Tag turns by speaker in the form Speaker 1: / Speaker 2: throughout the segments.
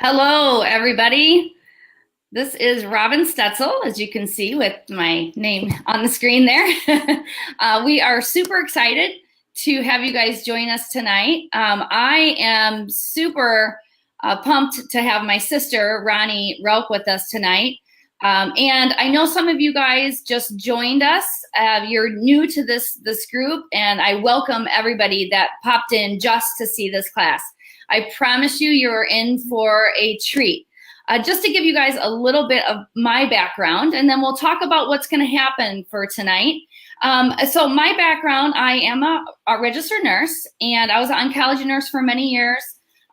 Speaker 1: Hello, everybody. This is Robin Stetzel, as you can see with my name on the screen there. We are super excited to have you guys join us tonight. I am super pumped to have my sister, Ronnie Relk, with us tonight. And I know some of you guys just joined us. You're new to this group, and I welcome everybody that popped in just to see this class. I promise you, you're in for a treat. Just to give you guys a little bit of my background, and then we'll talk about what's going to happen for tonight. So my background, I am a registered nurse, and I was an oncology nurse for many years.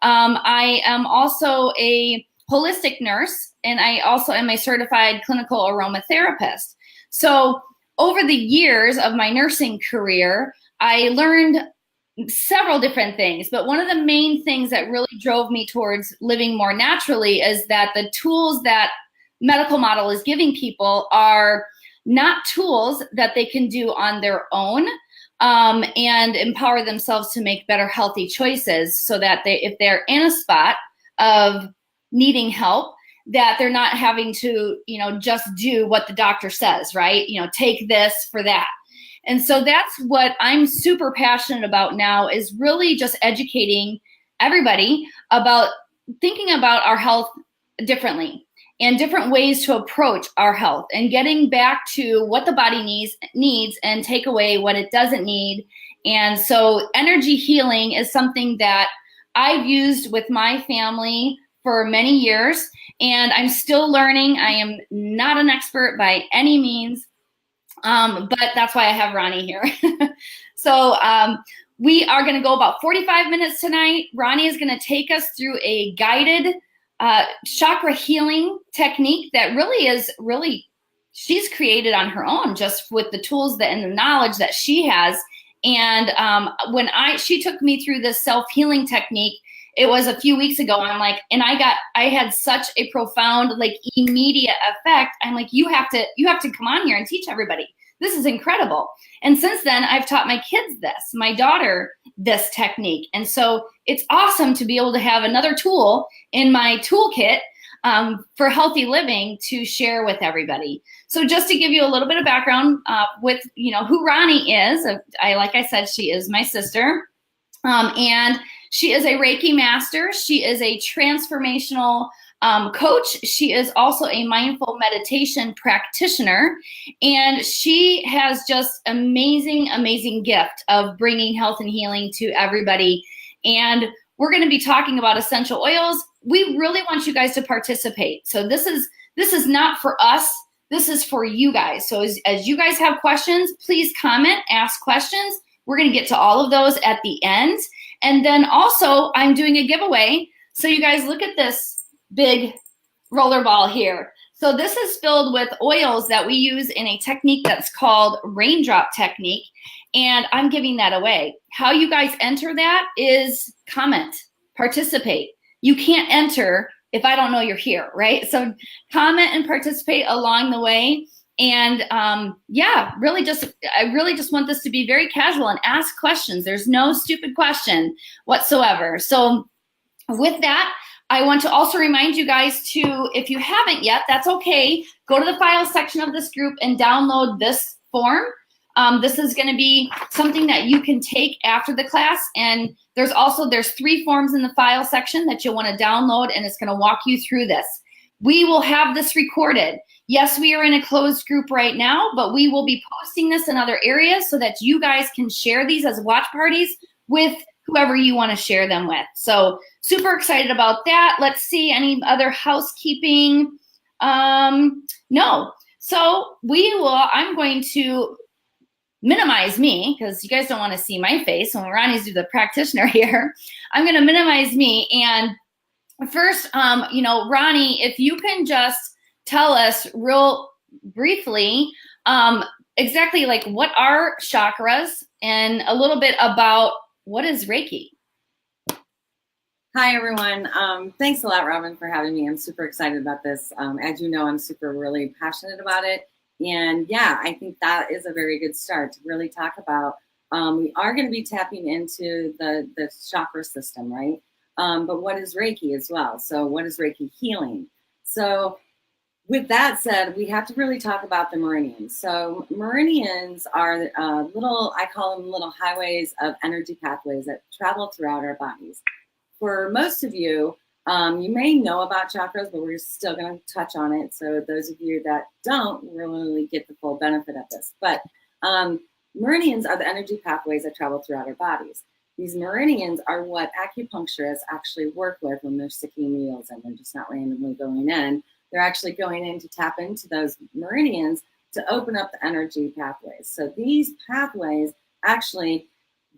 Speaker 1: I am also a holistic nurse, and I also am a certified clinical aromatherapist. So over the years of my nursing career, I learned several different things, but one of the main things that really drove me towards living more naturally is that the tools that medical model is giving people are not tools that they can do on their own, and empower themselves to make better healthy choices, so that if they're in a spot of needing help, that they're not having to, just do what the doctor says, right? Take this for that. And so that's what I'm super passionate about now, is really just educating everybody about thinking about our health differently and different ways to approach our health, and getting back to what the body needs and take away what it doesn't need. And so energy healing is something that I've used with my family for many years, and I'm still learning. I am not an expert by any means. But that's why I have Ronnie here. So we are going to go about 45 minutes tonight. Ronnie is going to take us through a guided chakra healing technique that really she's created on her own, just with the tools and the knowledge that she has. And when she took me through this self-healing technique, it was a few weeks ago, and I'm like, and I had such a profound, immediate effect. I'm like, you have to come on here and teach everybody. This is incredible. And since then, I've taught my kids my daughter, this technique. And so it's awesome to be able to have another tool in my toolkit for healthy living to share with everybody. So just to give you a little bit of background with, who Ronnie is, like I said, she is my sister. And she is a Reiki Master. She is a transformational coach. She is also a mindful meditation practitioner. And she has just amazing gift of bringing health and healing to everybody. And we're going to be talking about essential oils. We really want you guys to participate. So this is not for us. This is for you guys. So as you guys have questions, please comment, ask questions. We're going to get to all of those at the end. And then also, I'm doing a giveaway. So you guys look at this big roller ball here. So this is filled with oils that we use in a technique that's called raindrop technique. And I'm giving that away. How you guys enter that is comment, participate. You can't enter if I don't know you're here, right? So comment and participate along the way. And I really just want this to be very casual and ask questions. There's no stupid question whatsoever. So with that, I want to also remind you guys to, if you haven't yet, that's okay. Go to the files section of this group and download this form. This is going to be something that you can take after the class. And there's 3 forms in the file section that you'll want to download, and it's going to walk you through this. We will have this recorded. Yes, we are in a closed group right now, but we will be posting this in other areas so that you guys can share these as watch parties with whoever you want to share them with. So super excited about that. Let's see, any other housekeeping? No. So I'm going to minimize me, because you guys don't want to see my face when Ronnie's the practitioner here. I'm going to minimize me. And first, Ronnie, if you can just tell us real briefly exactly what are chakras, and a little bit about what is Reiki.
Speaker 2: Hi, everyone. Thanks a lot, Robin, for having me. I'm super excited about this. As you know, I'm really passionate about it. And yeah, I think that is a very good start to really talk about. We are going to be tapping into the chakra system, right? but what is Reiki as well? So what is Reiki healing? So with that said, we have to really talk about the meridians. So meridians are little, I call them little highways of energy pathways that travel throughout our bodies. For most of you, you may know about chakras, but we're still going to touch on it. So those of you that don't really get the full benefit of this. But meridians are the energy pathways that travel throughout our bodies. These meridians are what acupuncturists actually work with when they're sticking needles and they're just not randomly going in. They're actually going in to tap into those meridians to open up the energy pathways. So these pathways actually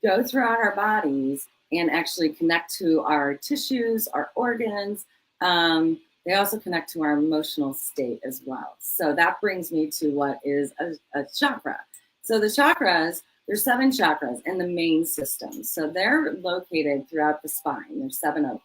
Speaker 2: go throughout our bodies and actually connect to our tissues, our organs. They also connect to our emotional state as well. So that brings me to what is a chakra. So the chakras, there's 7 chakras in the main system. So they're located throughout the spine. There's 7 of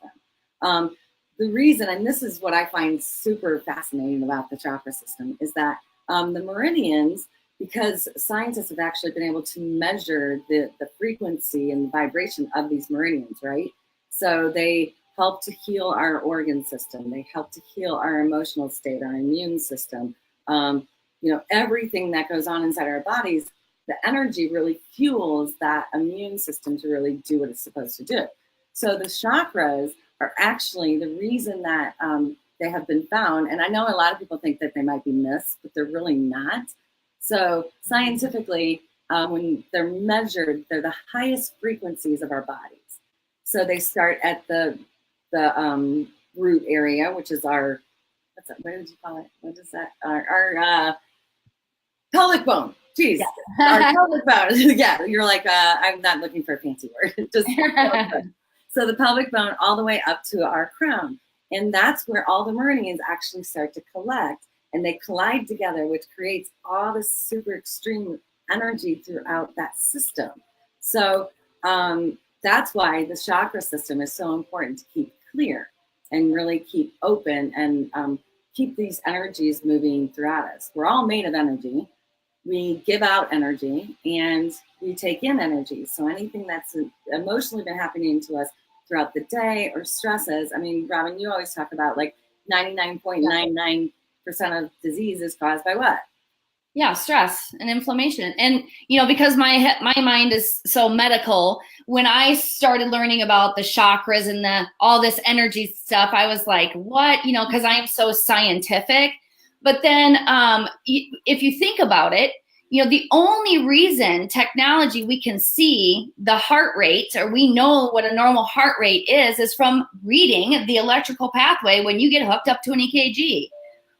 Speaker 2: them. The reason, and this is what I find super fascinating about the chakra system, is that the meridians, because scientists have actually been able to measure the frequency and the vibration of these meridians, right? So they help to heal our organ system. They help to heal our emotional state, our immune system. Everything that goes on inside our bodies, the energy really fuels that immune system to really do what it's supposed to do. So the chakras are actually the reason that they have been found. And I know a lot of people think that they might be myths, but they're really not. So scientifically, when they're measured, they're the highest frequencies of our bodies. So they start at the root area, which is our, what did you call it? What is that? Our pelvic bone. Jeez, our pelvic bone. Yeah, you're like, I'm not looking for a fancy word. Just so the pelvic bone all the way up to our crown. And that's where all the meridians actually start to collect, and they collide together, which creates all this super extreme energy throughout that system. So that's why the chakra system is so important to keep clear and really keep open and keep these energies moving throughout us. We're all made of energy. We give out energy and we take in energy. So anything that's emotionally been happening to us throughout the day or stresses, I mean, Robin, you always talk about like 99.99% of disease is caused by what?
Speaker 1: Yeah, stress and inflammation. And, because my mind is so medical, when I started learning about the chakras and all this energy stuff, I was like, what? Because I am so scientific. But then if you think about it, the only reason technology we can see the heart rate, or we know what a normal heart rate is from reading the electrical pathway when you get hooked up to an EKG.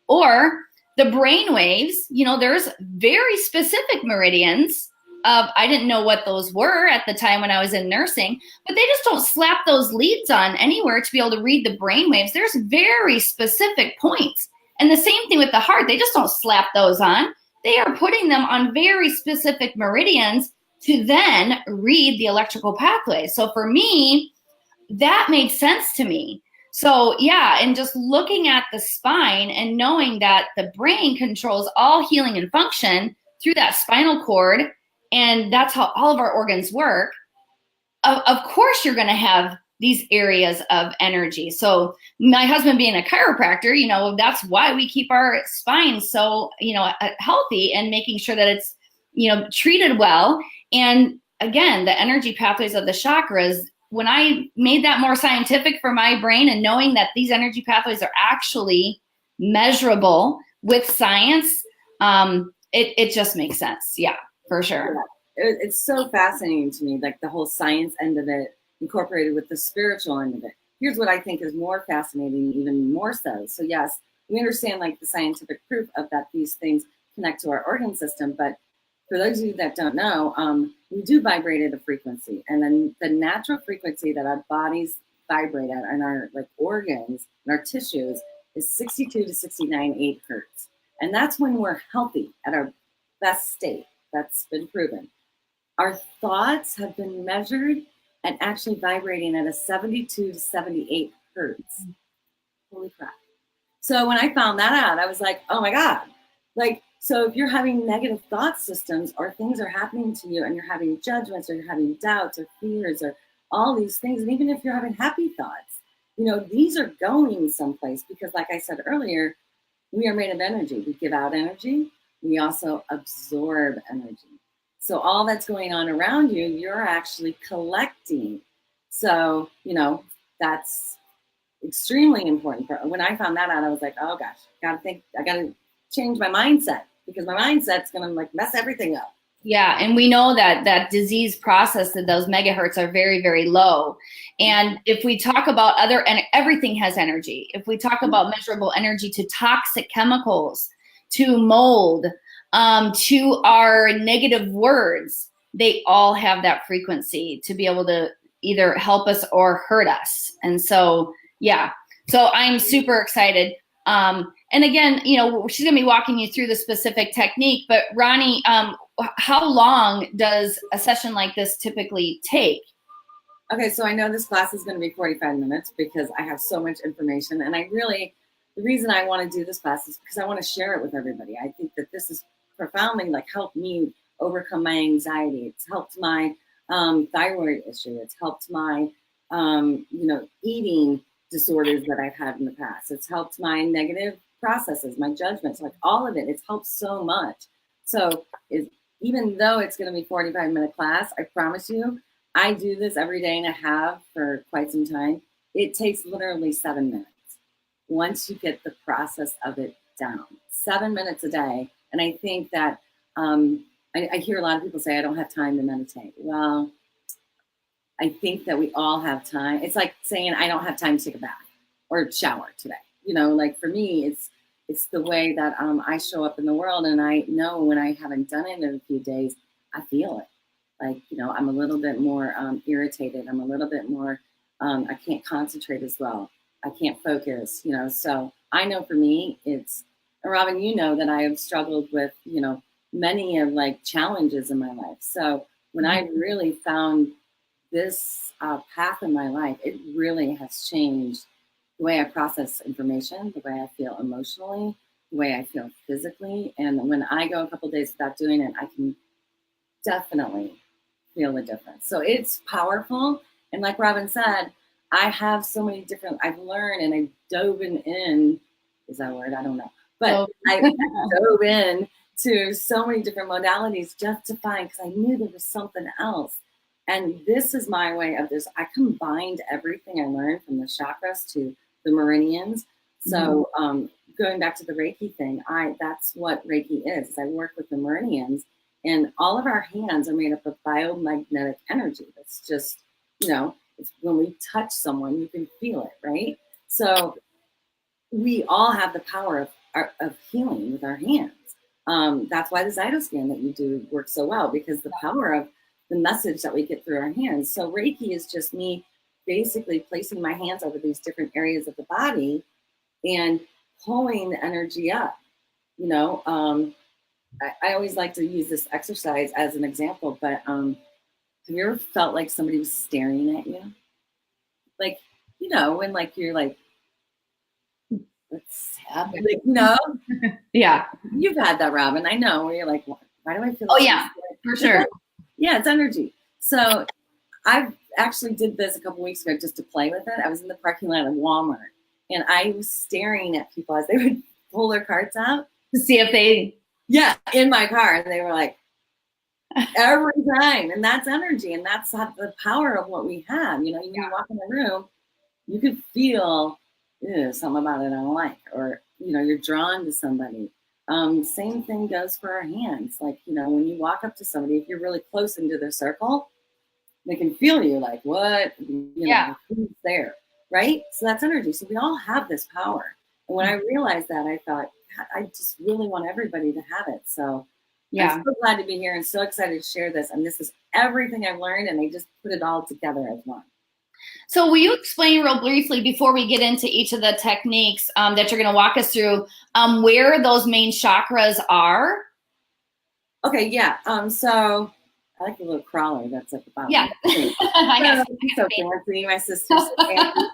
Speaker 1: Or the brain waves, there's very specific meridians of, I didn't know what those were at the time when I was in nursing, but they just don't slap those leads on anywhere to be able to read the brain waves. There's very specific points. And the same thing with the heart. They just don't slap those on. They are putting them on very specific meridians to then read the electrical pathways. So for me, that made sense to me. So yeah, and just looking at the spine and knowing that the brain controls all healing and function through that spinal cord, and that's how all of our organs work. Of course, you're going to have these areas of energy. So my husband being a chiropractor, that's why we keep our spine so, healthy and making sure that it's, treated well. And again, the energy pathways of the chakras, when I made that more scientific for my brain and knowing that these energy pathways are actually measurable with science, it just makes sense. Yeah, for sure.
Speaker 2: It's so fascinating to me, like the whole science end of it incorporated with the spiritual end of it. Here's what I think is more fascinating, even more so. So yes, we understand like the scientific proof of that these things connect to our organ system, but for those of you that don't know, we do vibrate at a frequency, and then the natural frequency that our bodies vibrate at and our like organs and our tissues is 62 to 69.8 hertz. And that's when we're healthy at our best state. That's been proven. Our thoughts have been measured and actually vibrating at a 72 to 78 hertz. Holy crap. So when I found that out, I was like, oh my God. Like, so if you're having negative thought systems or things are happening to you and you're having judgments or you're having doubts or fears or all these things. And even if you're having happy thoughts, you know, these are going someplace because, like I said earlier, we are made of energy. We give out energy. We also absorb energy. So all that's going on around you, you're actually collecting. So, you know, that's extremely important. When I found that out, I was like, oh gosh, I gotta change my mindset because my mindset's gonna like mess everything up.
Speaker 1: Yeah, and we know that that disease process, that those megahertz are very, very low. And if we talk about everything has energy. If we talk about measurable energy to toxic chemicals, to mold, to our negative words, they all have that frequency to be able to either help us or hurt us. And so, yeah, so I'm super excited. And again, you know, she's going to be walking you through the specific technique, but Ronnie, how long does a session like this typically take?
Speaker 2: Okay, so I know this class is going to be 45 minutes because I have so much information. And the reason I want to do this class is because I want to share it with everybody. I think that this is profoundly like helped me overcome my anxiety. It's helped my thyroid issue. It's helped my, eating disorders that I've had in the past. It's helped my negative processes, my judgments, like all of it. It's helped so much. So even though it's going to be 45-minute class, I promise you, I do this every day and I have for quite some time. It takes literally 7 minutes once you get the process of it down. 7 minutes a day. And I think that I hear a lot of people say, I don't have time to meditate. Well, I think that we all have time. It's like saying, I don't have time to take a bath or shower today. You know, like for me, it's the way that I show up in the world. And I know when I haven't done it in a few days, I feel it. Like, you know, I'm a little bit more irritated. I'm a little bit more, I can't concentrate as well. I can't focus, you know. So I know for me, and Robin, you know that I have struggled with, you know, many of like challenges in my life. So when I really found this path in my life, it really has changed the way I process information, the way I feel emotionally, the way I feel physically. And when I go a couple of days without doing it, I can definitely feel the difference. So it's powerful. And like Robin said, I have so many different, I've learned and I've dove in, is that a word? I don't know. But I dove in to so many different modalities just to find, because I knew there was something else. And this is my way of this. I combined everything I learned from the chakras to the meridians. So going back to the Reiki thing, that's what Reiki is. I work with the meridians, and all of our hands are made up of biomagnetic energy. That's just, you know, it's when we touch someone, you can feel it, right? So we all have the power of healing with our hands. That's why the Zytoscan that you do works so well, because the power of the message that we get through our hands. So Reiki is just me basically placing my hands over these different areas of the body and pulling the energy up. You know, I always like to use this exercise as an example, but have you ever felt like somebody was staring at you? Like, you know, when like you're like, what's happening? Like, no.
Speaker 1: Yeah.
Speaker 2: You've had that, Robin. I know, where you're like, why do I feel?
Speaker 1: Oh yeah, for sure.
Speaker 2: Yeah, it's energy. So I actually did this a couple weeks ago just to play with it. I was in the parking lot of Walmart and I was staring at people as they would pull their carts out
Speaker 1: to see if they,
Speaker 2: in my car, and they were like, every time. And that's energy, and that's the power of what we have. You know, you walk in the room, you could feel something about it I don't like, or you know, you're drawn to somebody. Same thing goes for our hands. Like, you know, when you walk up to somebody, if you're really close into their circle, they can feel you like, what, you know, who's there, right? So that's energy. So we all have this power. And when I realized that, I thought, I just really want everybody to have it. So I'm so glad to be here and so excited to share this. And this is everything I've learned, and I just put it all together as one.
Speaker 1: So will you explain real briefly before we get into each of the techniques that you're going to walk us through, where those main chakras are?
Speaker 2: Okay, yeah. So I like the little crawler that's at the bottom.
Speaker 1: Yeah.
Speaker 2: So fancy. My sister's so fancy.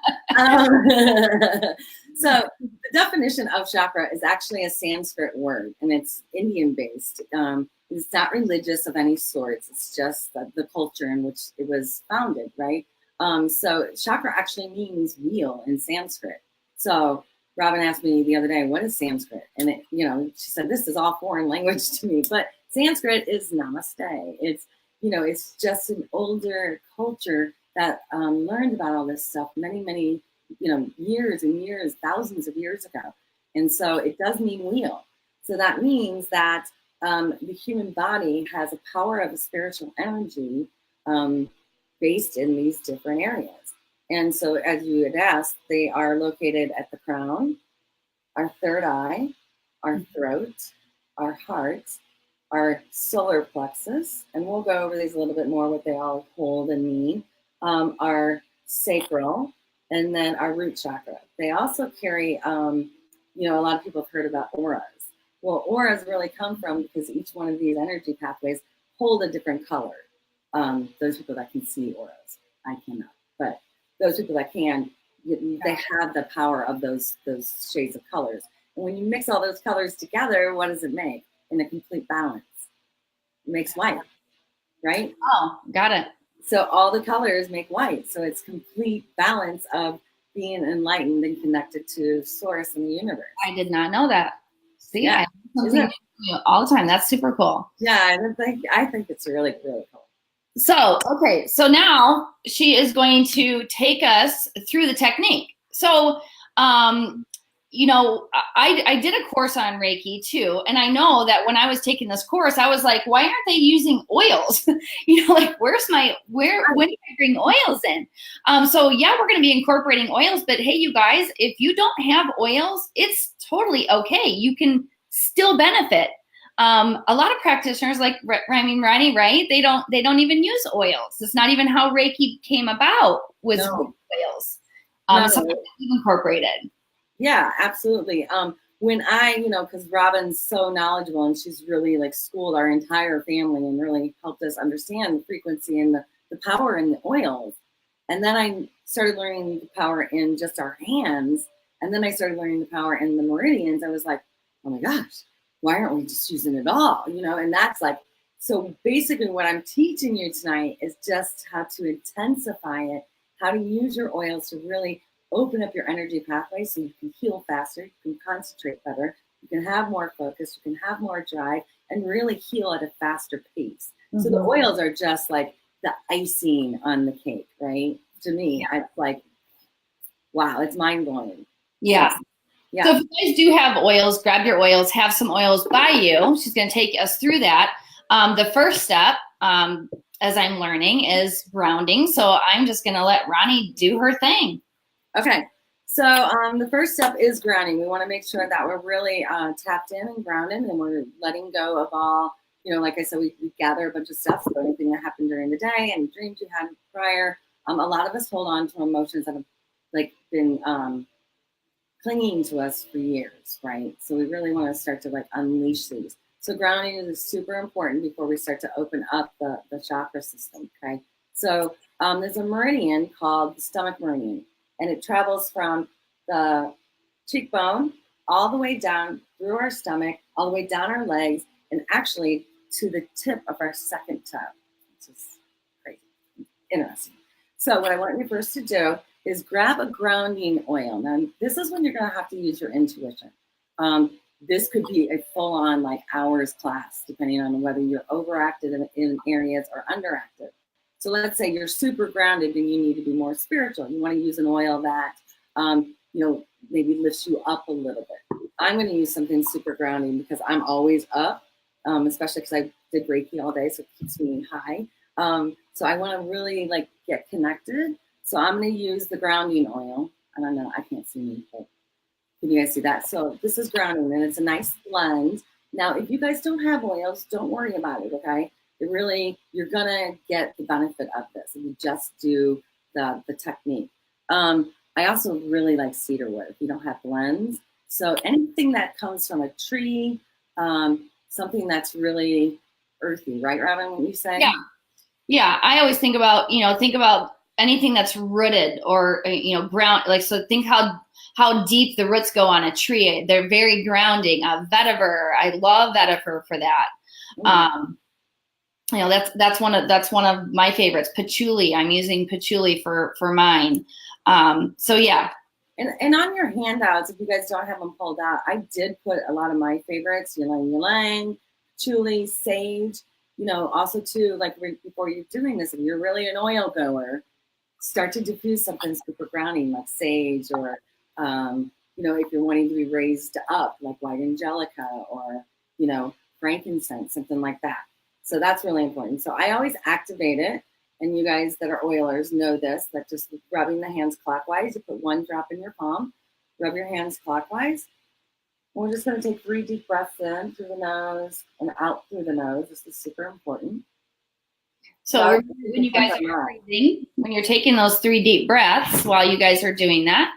Speaker 2: So the definition of chakra is actually a Sanskrit word, and it's Indian-based. It's not religious of any sorts. It's just the culture in which it was founded, right? So chakra actually means wheel in Sanskrit. So Robin asked me the other day, what is Sanskrit? And it, she said, this is all foreign language to me, but Sanskrit is namaste. It's, it's just an older culture that learned about all this stuff many, many, years and years, thousands of years ago. And so it does mean wheel. So that means that the human body has a power of a spiritual energy based in these different areas. And so, as you had asked, they are located at the crown, our third eye, our throat, our heart, our solar plexus, and we'll go over these a little bit more, what they all hold and mean, our sacral, and then our root chakra. They also carry, a lot of people have heard about auras. Well, auras really come from because each one of these energy pathways hold a different color. Those people that can see auras, I cannot, but those people that can, they have the power of those shades of colors. And when you mix all those colors together, what does it make? In a complete balance. It makes white, right?
Speaker 1: Oh, got it.
Speaker 2: So all the colors make white. So it's complete balance of being enlightened and connected to source in the universe.
Speaker 1: I did not know that. See,
Speaker 2: yeah.
Speaker 1: I learn something new all the time. That's super cool.
Speaker 2: Yeah, I think it's really, really cool.
Speaker 1: So, okay, so now she is going to take us through the technique. So, I did a course on Reiki too, and I know that when I was taking this course, I was like, why aren't they using oils? Like, when do I bring oils in? So yeah, we're going to be incorporating oils, but hey, you guys, if you don't have oils, it's totally okay. You can still benefit. A lot of practitioners, like Ronnie, right? They don't even use oils. It's not even how Reiki came about with oils. Something that you've incorporated.
Speaker 2: Yeah, absolutely. When because Robin's so knowledgeable and she's really like schooled our entire family and really helped us understand the frequency and the power in the oils. And then I started learning the power in just our hands. And then I started learning the power in the meridians. I was like, oh my gosh, why aren't we just using it all? And that's like, so basically what I'm teaching you tonight is just how to intensify it, how to use your oils to really open up your energy pathway so you can heal faster, you can concentrate better, you can have more focus, you can have more drive, and really heal at a faster pace. Mm-hmm. So the oils are just like the icing on the cake, right? To me, it's like, wow, it's mind-blowing.
Speaker 1: Yeah. Yeah. So if you guys do have oils, grab your oils, have some oils by you. She's going to take us through that. The first step, as I'm learning, is grounding. So I'm just going to let Ronnie do her thing.
Speaker 2: Okay. So the first step is grounding. We want to make sure that we're really tapped in and grounded, and we're letting go of all, like I said, we gather a bunch of stuff. So anything that happened during the day, any dreams you had prior. A lot of us hold on to emotions that have been clinging to us for years, right? So we really want to start to unleash these. So grounding is super important before we start to open up the chakra system, okay? So there's a meridian called the stomach meridian, and it travels from the cheekbone all the way down through our stomach, all the way down our legs, and actually to the tip of our second toe, which is crazy, interesting. So what I want you first to do is grab a grounding oil. Now, this is when you're going to have to use your intuition. This could be a full-on hours class, depending on whether you're overactive in areas or underactive. So let's say you're super grounded and you need to be more spiritual. You want to use an oil that, maybe lifts you up a little bit. I'm going to use something super grounding because I'm always up, especially because I did Reiki all day, so it keeps me high. So I want to really get connected. So I'm going to use the grounding oil. I don't know, I can't see me, but can you guys see that? So this is grounding, and it's a nice blend. Now, if you guys don't have oils, don't worry about it, okay? You're going to get the benefit of this if you just do the technique. I also really like cedar wood if you don't have blends. So anything that comes from a tree, something that's really earthy, right, Robin, what you say?
Speaker 1: Yeah. Yeah, I always think about anything that's rooted or ground, so think how deep the roots go on a tree. They're very grounding. Vetiver, I love vetiver for that. that's one of my favorites. Patchouli. I'm using patchouli for mine. So yeah.
Speaker 2: And on your handouts, if you guys don't have them pulled out, I did put a lot of my favorites: ylang ylang, patchouli, sage. Also too, like before you're doing this, if you're really an oil goer, start to diffuse something super grounding like sage, or if you're wanting to be raised up, like white angelica, or frankincense, something like that. So that's really important. So I always activate it. And you guys that are oilers know this, that just rubbing the hands clockwise, you put one drop in your palm, rub your hands clockwise. And we're just going to take 3 deep breaths in through the nose and out through the nose. This is super important.
Speaker 1: So when you guys are breathing, when you're taking those 3 deep breaths while you guys are doing that,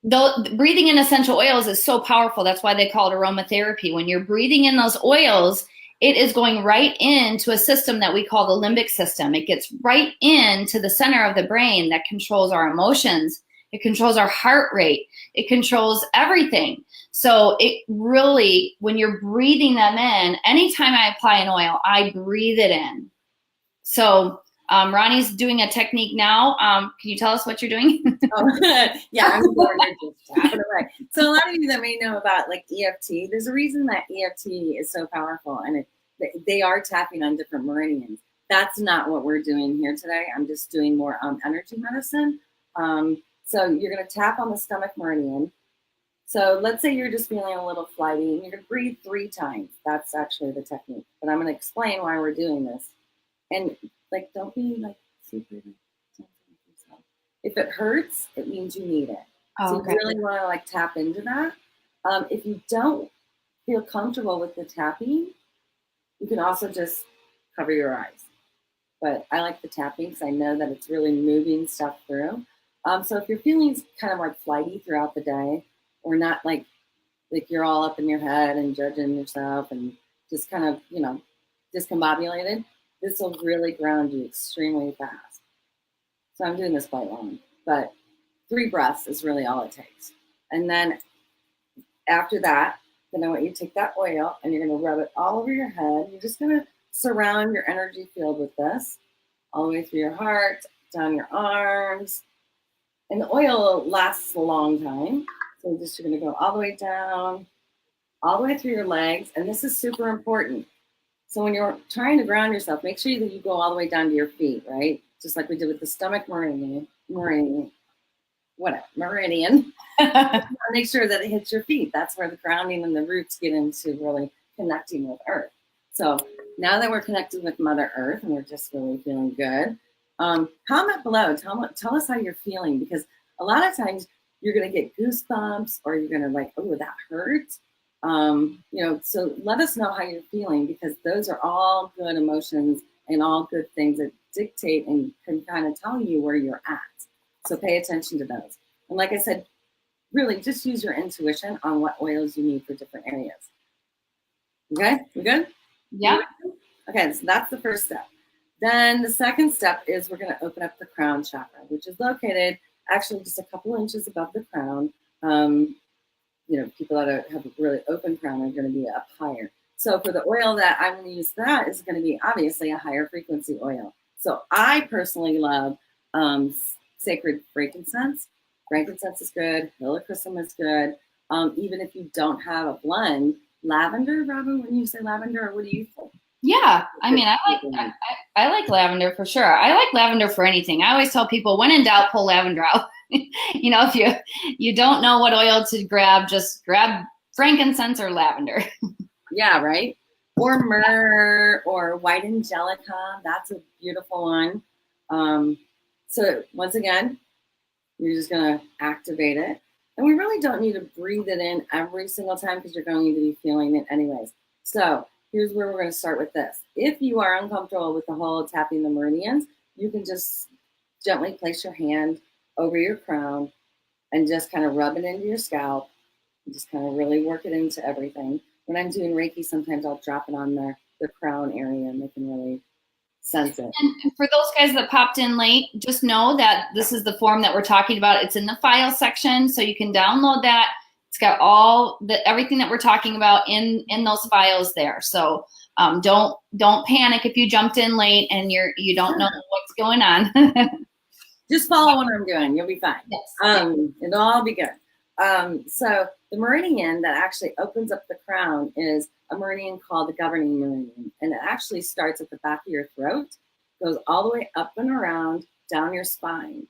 Speaker 1: though breathing in essential oils is so powerful. That's why they call it aromatherapy. When you're breathing in those oils, it is going right into a system that we call the limbic system. It gets right into the center of the brain that controls our emotions. It controls our heart rate. It controls everything. So it really, when you're breathing them in, anytime I apply an oil, I breathe it in. So Ronnie's doing a technique now. Can you tell us what you're doing?
Speaker 2: Yeah, I'm just tapping away. So a lot of you that may know about like EFT, there's a reason that EFT is so powerful, and they are tapping on different meridians. That's not what we're doing here today. I'm just doing more energy medicine. So you're going to tap on the stomach meridian. So let's say you're just feeling a little flighty, and you're going to breathe 3 times. That's actually the technique. But I'm going to explain why we're doing this. And like, don't be like super. If it hurts, it means you need it. So you really want to like tap into that. If you don't feel comfortable with the tapping, you can also just cover your eyes. But I like the tapping because I know that it's really moving stuff through. So if you're feeling kind of like flighty throughout the day, or not like you're all up in your head and judging yourself and just kind of, discombobulated, this will really ground you extremely fast. So I'm doing this quite long, but 3 breaths is really all it takes. And then after that, then I want you to take that oil and you're going to rub it all over your head. You're just going to surround your energy field with this all the way through your heart, down your arms. And the oil lasts a long time. So you're going to go all the way down, all the way through your legs. And this is super important. So when you're trying to ground yourself, make sure that you go all the way down to your feet, right? Just like we did with the stomach meridian. Make sure that it hits your feet. That's where the grounding and the roots get into really connecting with Earth. So now that we're connected with Mother Earth and we're just really feeling good, comment below. Tell us how you're feeling, because a lot of times you're going to get goosebumps, or you're going to like, oh, that hurts. So let us know how you're feeling, because those are all good emotions and all good things that dictate and can kind of tell you where you're at. So pay attention to those. And like I said, really just use your intuition on what oils you need for different areas. Okay, we good?
Speaker 1: Yeah.
Speaker 2: Okay, so that's the first step. Then the second step is we're going to open up the crown chakra, which is located actually just a couple inches above the crown. People that have a really open crown are going to be up higher. So for the oil that I'm going to use, that is going to be obviously a higher frequency oil. So I personally love sacred frankincense. Frankincense is good. Helichrysum is good. Even if you don't have a blend, lavender, Robin, when you say lavender, what do you think?
Speaker 1: Yeah, I mean, I like lavender for sure. I like lavender for anything. I always tell people, when in doubt, pull lavender out. If you don't know what oil to grab, just grab frankincense or lavender.
Speaker 2: Yeah, right. Or myrrh or white angelica. That's a beautiful one. So once again, you're just going to activate it. And we really don't need to breathe it in every single time, because you're going to be feeling it anyways. So here's where we're going to start with this. If you are uncomfortable with the whole tapping the meridians, you can just gently place your hand over your crown and just kind of rub it into your scalp. And just kind of really work it into everything. When I'm doing Reiki, sometimes I'll drop it on the crown area, and they can really sense it.
Speaker 1: And for those guys that popped in late, just know that this is the form that we're talking about. It's in the file section, so you can download that. It's got everything that we're talking about in those files there. So Don't panic if you jumped in late and you don't know what's going on.
Speaker 2: Just follow what I'm doing. You'll be fine.
Speaker 1: Yes.
Speaker 2: It'll all be good. So the meridian that actually opens up the crown is a meridian called the governing meridian. And it actually starts at the back of your throat, goes all the way up and around down your spine.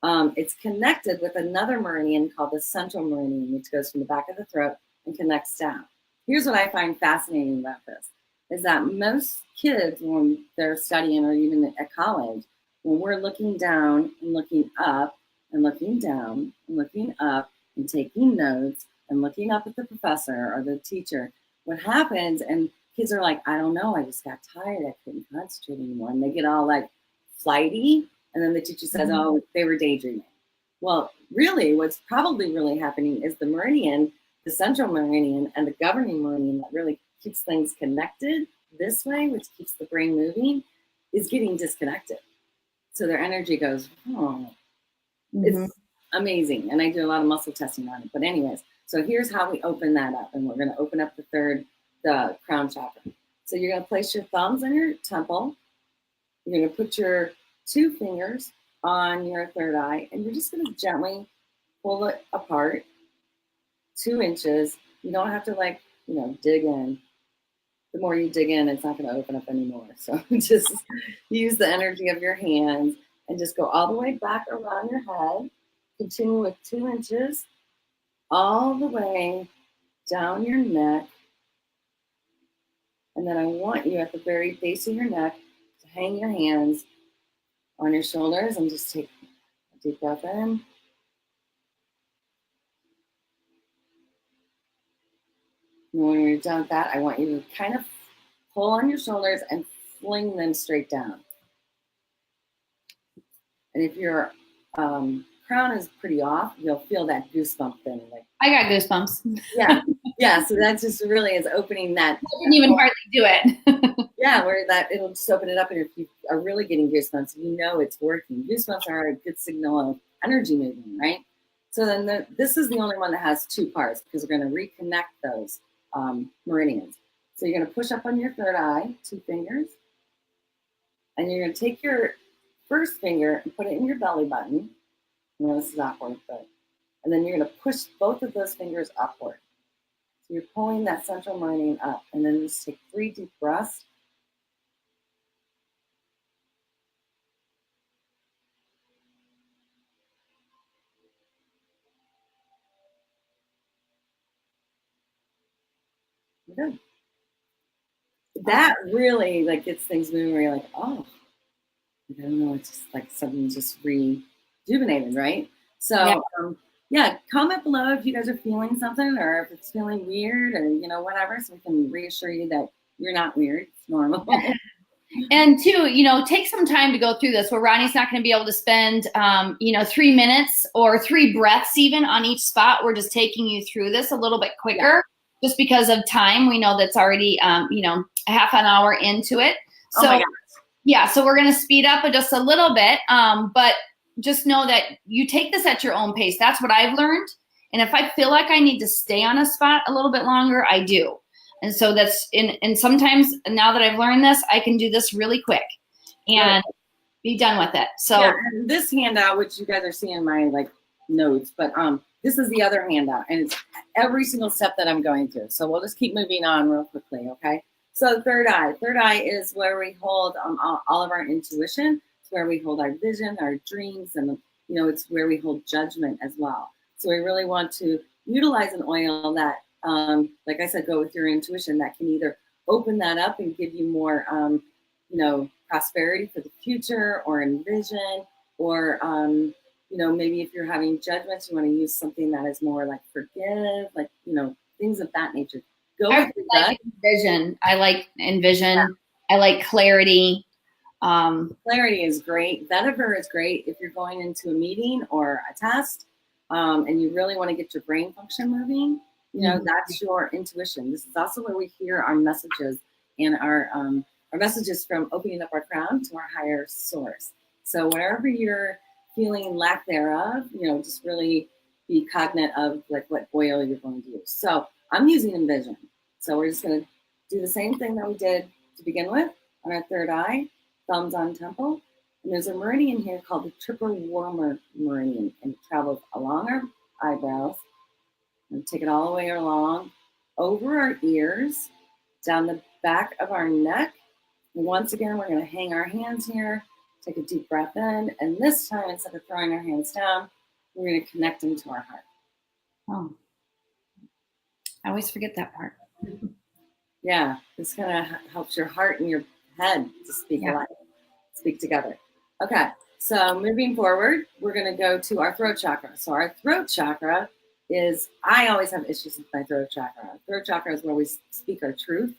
Speaker 2: It's connected with another meridian called the central meridian, which goes from the back of the throat and connects down. Here's what I find fascinating about this, is that most kids, when they're studying or even at college, when we're looking down and looking up and looking down and looking up and taking notes and looking up at the professor or the teacher, what happens, and kids are like, I don't know, I just got tired, I couldn't concentrate anymore. And they get all like flighty, and then the teacher says, oh, they were daydreaming. Well, really, what's probably really happening is the meridian, the central meridian and the governing meridian that really keeps things connected this way, which keeps the brain moving, is getting disconnected. So their energy goes, oh, it's amazing. And I do a lot of muscle testing on it. But anyways, so here's how we open that up. And we're going to open up the crown chakra. So you're going to place your thumbs on your temple. You're going to put your 2 fingers on your third eye. And you're just going to gently pull it apart 2 inches. You don't have to dig in. The more you dig in, it's not going to open up anymore. So just use the energy of your hands and just go all the way back around your head. Continue with 2 inches all the way down your neck. And then I want you at the very base of your neck to hang your hands on your shoulders and just take a deep breath in. And when you're done with that, I want you to kind of pull on your shoulders and fling them straight down. And if your crown is pretty off, you'll feel that goosebump thing. Like,
Speaker 1: I got goosebumps.
Speaker 2: Yeah. So that just really is opening that.
Speaker 1: I didn't even hardly do it.
Speaker 2: Yeah, where that it'll just open it up, and if you are really getting goosebumps, you know it's working. Goosebumps are a good signal of energy moving, right? So then this is the only one that has 2 parts, because we're going to reconnect those meridians. So you're going to push up on your third eye, 2 fingers, and you're going to take your first finger and put it in your belly button. I know this is awkward, and then you're going to push both of those fingers upward. So you're pulling that central meridian up, and then just take 3 deep breaths. Good. That really gets things moving where you're like, oh, I don't know, it's just like something just rejuvenated, right? So comment below if you guys are feeling something, or if it's feeling weird, or whatever, so we can reassure you that you're not weird. It's normal.
Speaker 1: And 2, take some time to go through this, where Ronnie's not going to be able to spend 3 minutes or 3 breaths even on each spot. We're just taking you through this a little bit quicker, just because of time. We know that's already a half an hour into it. So
Speaker 2: oh my gosh.
Speaker 1: So we're going to speed up just a little bit, but just know that you take this at your own pace. That's what I've learned. And if I feel like I need to stay on a spot a little bit longer, I do. And so and sometimes now that I've learned this, I can do this really quick and be done with it. So
Speaker 2: and this handout, which you guys are seeing my notes, but this is the other handout, and it's every single step that I'm going through. So we'll just keep moving on real quickly, okay? So third eye is where we hold all of our intuition. It's where we hold our vision, our dreams, and it's where we hold judgment as well. So we really want to utilize an oil that, like I said, go with your intuition, that can either open that up and give you more, prosperity for the future, or envision, or maybe if you're having judgments, you want to use something that is more like forgive, things of that nature.
Speaker 1: I envision. I like envision. Yeah. I like clarity.
Speaker 2: Clarity is great. Vetiver is great if you're going into a meeting or a test, and you really want to get your brain function moving. That's your intuition. This is also where we hear our messages, and our messages from opening up our crown to our higher source. So wherever you're feeling lack thereof, just really be cognizant of what oil you're going to use. So I'm using Envision. So we're just going to do the same thing that we did to begin with on our third eye, thumbs on temple. And there's a meridian here called the triple warmer meridian, and it travels along our eyebrows and take it all the way along, over our ears, down the back of our neck. And once again, we're going to hang our hands here, take a deep breath in, and this time, instead of throwing our hands down, we're going to connect them to our heart.
Speaker 1: Oh, I always forget that part.
Speaker 2: Yeah, this kind of helps your heart and your head to speak alike, speak together. Okay, so moving forward, we're going to go to our throat chakra. So our throat chakra is, I always have issues with my throat chakra. Our throat chakra is where we speak our truth.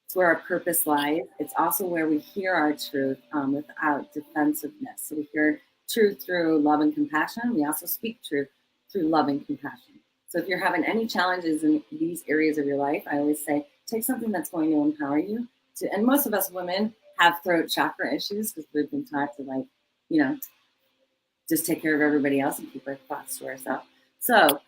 Speaker 2: It's where our purpose lies. It's also where we hear our truth without defensiveness. So we hear truth through love and compassion. We also speak truth through love and compassion. So if you're having any challenges in these areas of your life, I always say, take something that's going to empower you to, and most of us women have throat chakra issues because we've been taught to, like, you know, just take care of everybody else and keep our thoughts to ourselves. So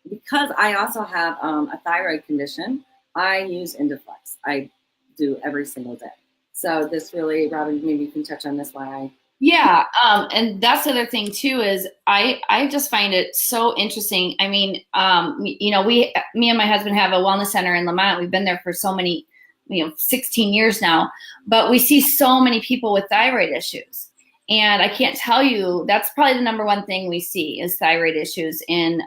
Speaker 2: because I also have a thyroid condition, I use Indiflex. I do every single day. So this really, Robin, maybe you can touch on this, why I.
Speaker 1: Yeah, and that's the other thing too, is I just find it so interesting. I mean, you know, me and my husband have a wellness center in Lamont. We've been there for so many, 16 years now, but we see so many people with thyroid issues. And I can't tell you, that's probably the number one thing we see is thyroid issues in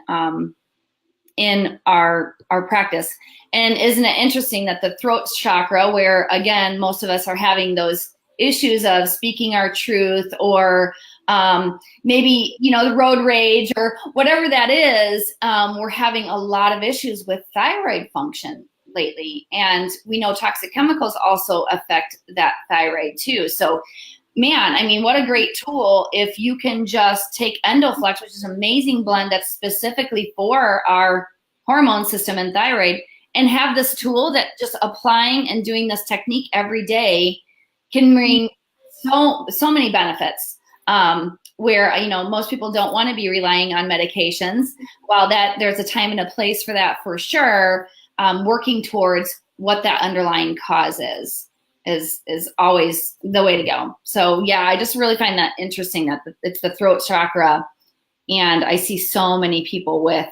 Speaker 1: our practice. And isn't it interesting that the throat chakra, where again, most of us are having those issues of speaking our truth, or maybe, the road rage or whatever that is, we're having a lot of issues with thyroid function lately. And we know toxic chemicals also affect that thyroid too. So man, I mean, what a great tool if you can just take Endoflex, which is an amazing blend that's specifically for our hormone system and thyroid, and have this tool that just applying and doing this technique every day can bring so many benefits, where, most people don't want to be relying on medications. While that there's a time and a place for that for sure, working towards what that underlying cause is always the way to go. So yeah, I just really find that interesting that it's the throat chakra, and I see so many people with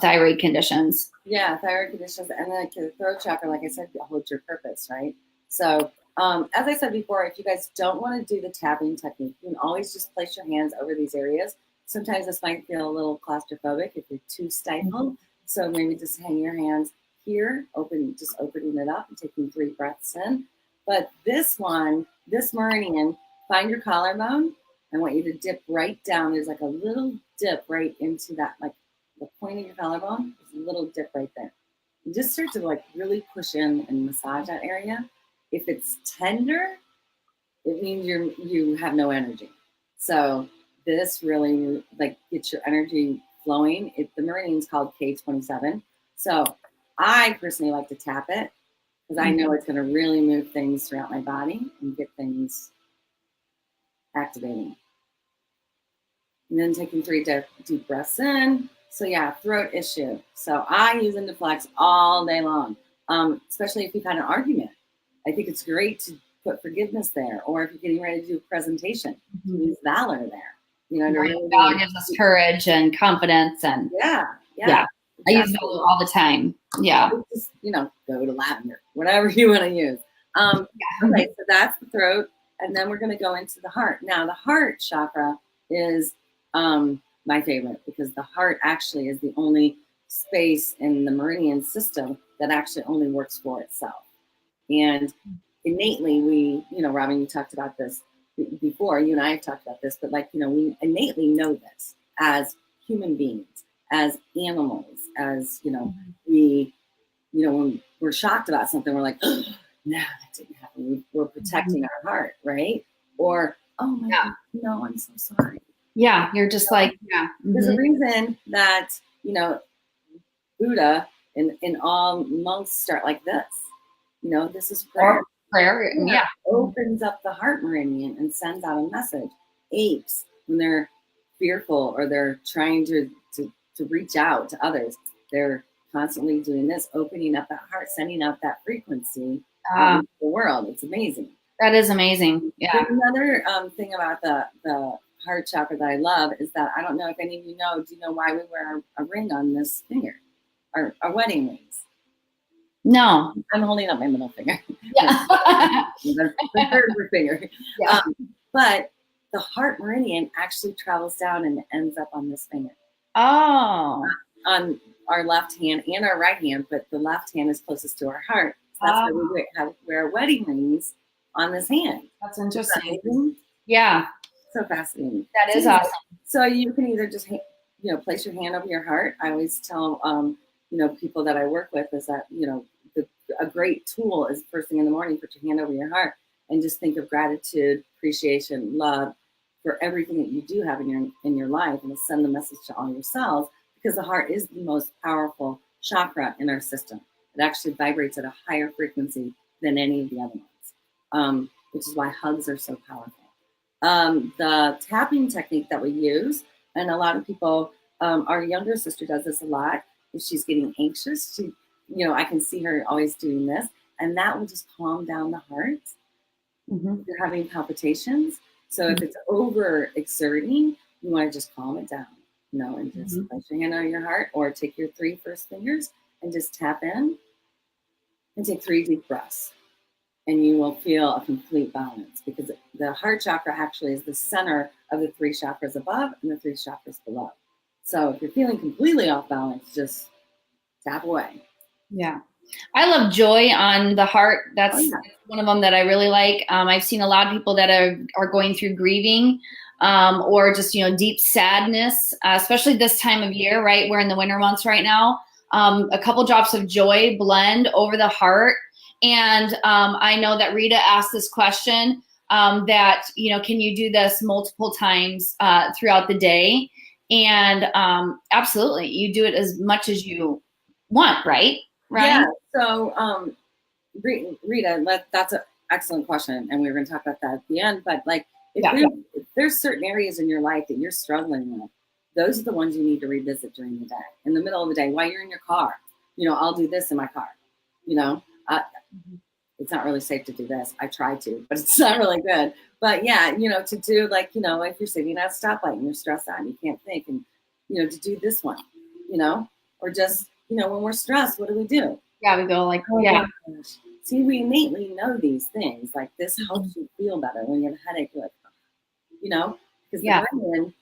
Speaker 1: thyroid conditions.
Speaker 2: Yeah, thyroid conditions, and then the throat chakra, like I said, holds your purpose, right? So as I said before, if you guys don't want to do the tapping technique, you can always just place your hands over these areas. Sometimes this might feel a little claustrophobic if you're too stifled. So maybe just hang your hands here, just opening it up and taking 3 breaths in. But this meridian, find your collarbone. I want you to dip right down. There's like a little dip right into that, like the point of your collarbone. There's a little dip right there. You just start to like really push in and massage that area. If it's tender, it means you have no energy. So this really like gets your energy flowing. The meridian's called K27. So I personally like to tap it because I know it's going to really move things throughout my body and get things activating. And then taking 3 deep breaths in. So yeah, throat issue. So I use Indiflex all day long, especially if you've had an argument. I think it's great to put forgiveness there, or if you're getting ready to do a presentation, use Valor there.
Speaker 1: Valor gives us courage and confidence, and
Speaker 2: yeah.
Speaker 1: Exactly. I use Valor all the time. Yeah,
Speaker 2: just go to lavender, whatever you want to use. Okay, so that's the throat, and then we're going to go into the heart. Now, the heart chakra is my favorite because the heart actually is the only space in the meridian system that actually only works for itself. And innately, Robin, you talked about this before. You and I have talked about this, but we innately know this as human beings, as animals, as we, when we're shocked about something, we're like, oh, no, that didn't happen. We're protecting our heart, right? Or, oh my God, no, I'm so sorry.
Speaker 1: Yeah, you're just
Speaker 2: There's a reason that Buddha and all monks start like this. This is prayer.
Speaker 1: Prayer, yeah.
Speaker 2: Opens up the heart meridian and sends out a message. Apes, when they're fearful or they're trying to reach out to others, they're constantly doing this, opening up that heart, sending out that frequency out into the world. It's amazing.
Speaker 1: That is amazing. Yeah.
Speaker 2: But another thing about the heart chakra that I love is that, I don't know if any of you know, do you know why we wear a ring on this finger? Our wedding rings.
Speaker 1: No.
Speaker 2: I'm holding up my middle finger.
Speaker 1: Yeah.
Speaker 2: the third finger.
Speaker 1: Yeah.
Speaker 2: But the heart meridian actually travels down and ends up on this finger.
Speaker 1: Oh.
Speaker 2: On our left hand and our right hand, but the left hand is closest to our heart. So that's why we wear wedding rings on this hand.
Speaker 1: That's interesting.
Speaker 2: That
Speaker 1: yeah.
Speaker 2: So fascinating.
Speaker 1: That is awesome.
Speaker 2: So you can either just, place your hand over your heart. I always tell, people that I work with is that, a great tool is first thing in the morning, put your hand over your heart and just think of gratitude, appreciation, love for everything that you do have in your life, and send the message to all your cells, because the heart is the most powerful chakra in our system. It actually vibrates at a higher frequency than any of the other ones, which is why hugs are so powerful. The tapping technique that we use, and a lot of people, our younger sister does this a lot. If she's getting anxious, I can see her always doing this, and that will just calm down the heart. If you're having palpitations, so if it's over exerting, you want to just calm it down, and just place your hand on your heart, or take your 3 first fingers and just tap in and take 3 deep breaths. And you will feel a complete balance, because the heart chakra actually is the center of the 3 chakras above and the 3 chakras below. So if you're feeling completely off balance, just tap away.
Speaker 1: Yeah. I love joy on the heart. That's one of them that I really like. I've seen a lot of people that are going through grieving, or just, deep sadness, especially this time of year, right? We're in the winter months right now. A couple drops of joy blend over the heart. And I know that Rita asked this question, that, can you do this multiple times throughout the day? And absolutely, you do it as much as you want, right?
Speaker 2: Yeah. So, Rita, that's an excellent question, and we were going to talk about that at the end. But if there's certain areas in your life that you're struggling with, those are the ones you need to revisit during the day, in the middle of the day, while you're in your car. I'll do this in my car. It's not really safe to do this. I try to, but it's not really good. But yeah, to do if you're sitting at a stoplight and you're stressed out and you can't think, and to do this one, or just when we're stressed, what do?
Speaker 1: Yeah, we go
Speaker 2: See, we innately know these things. Like, this helps you feel better. When you have a headache, you're like, because the brain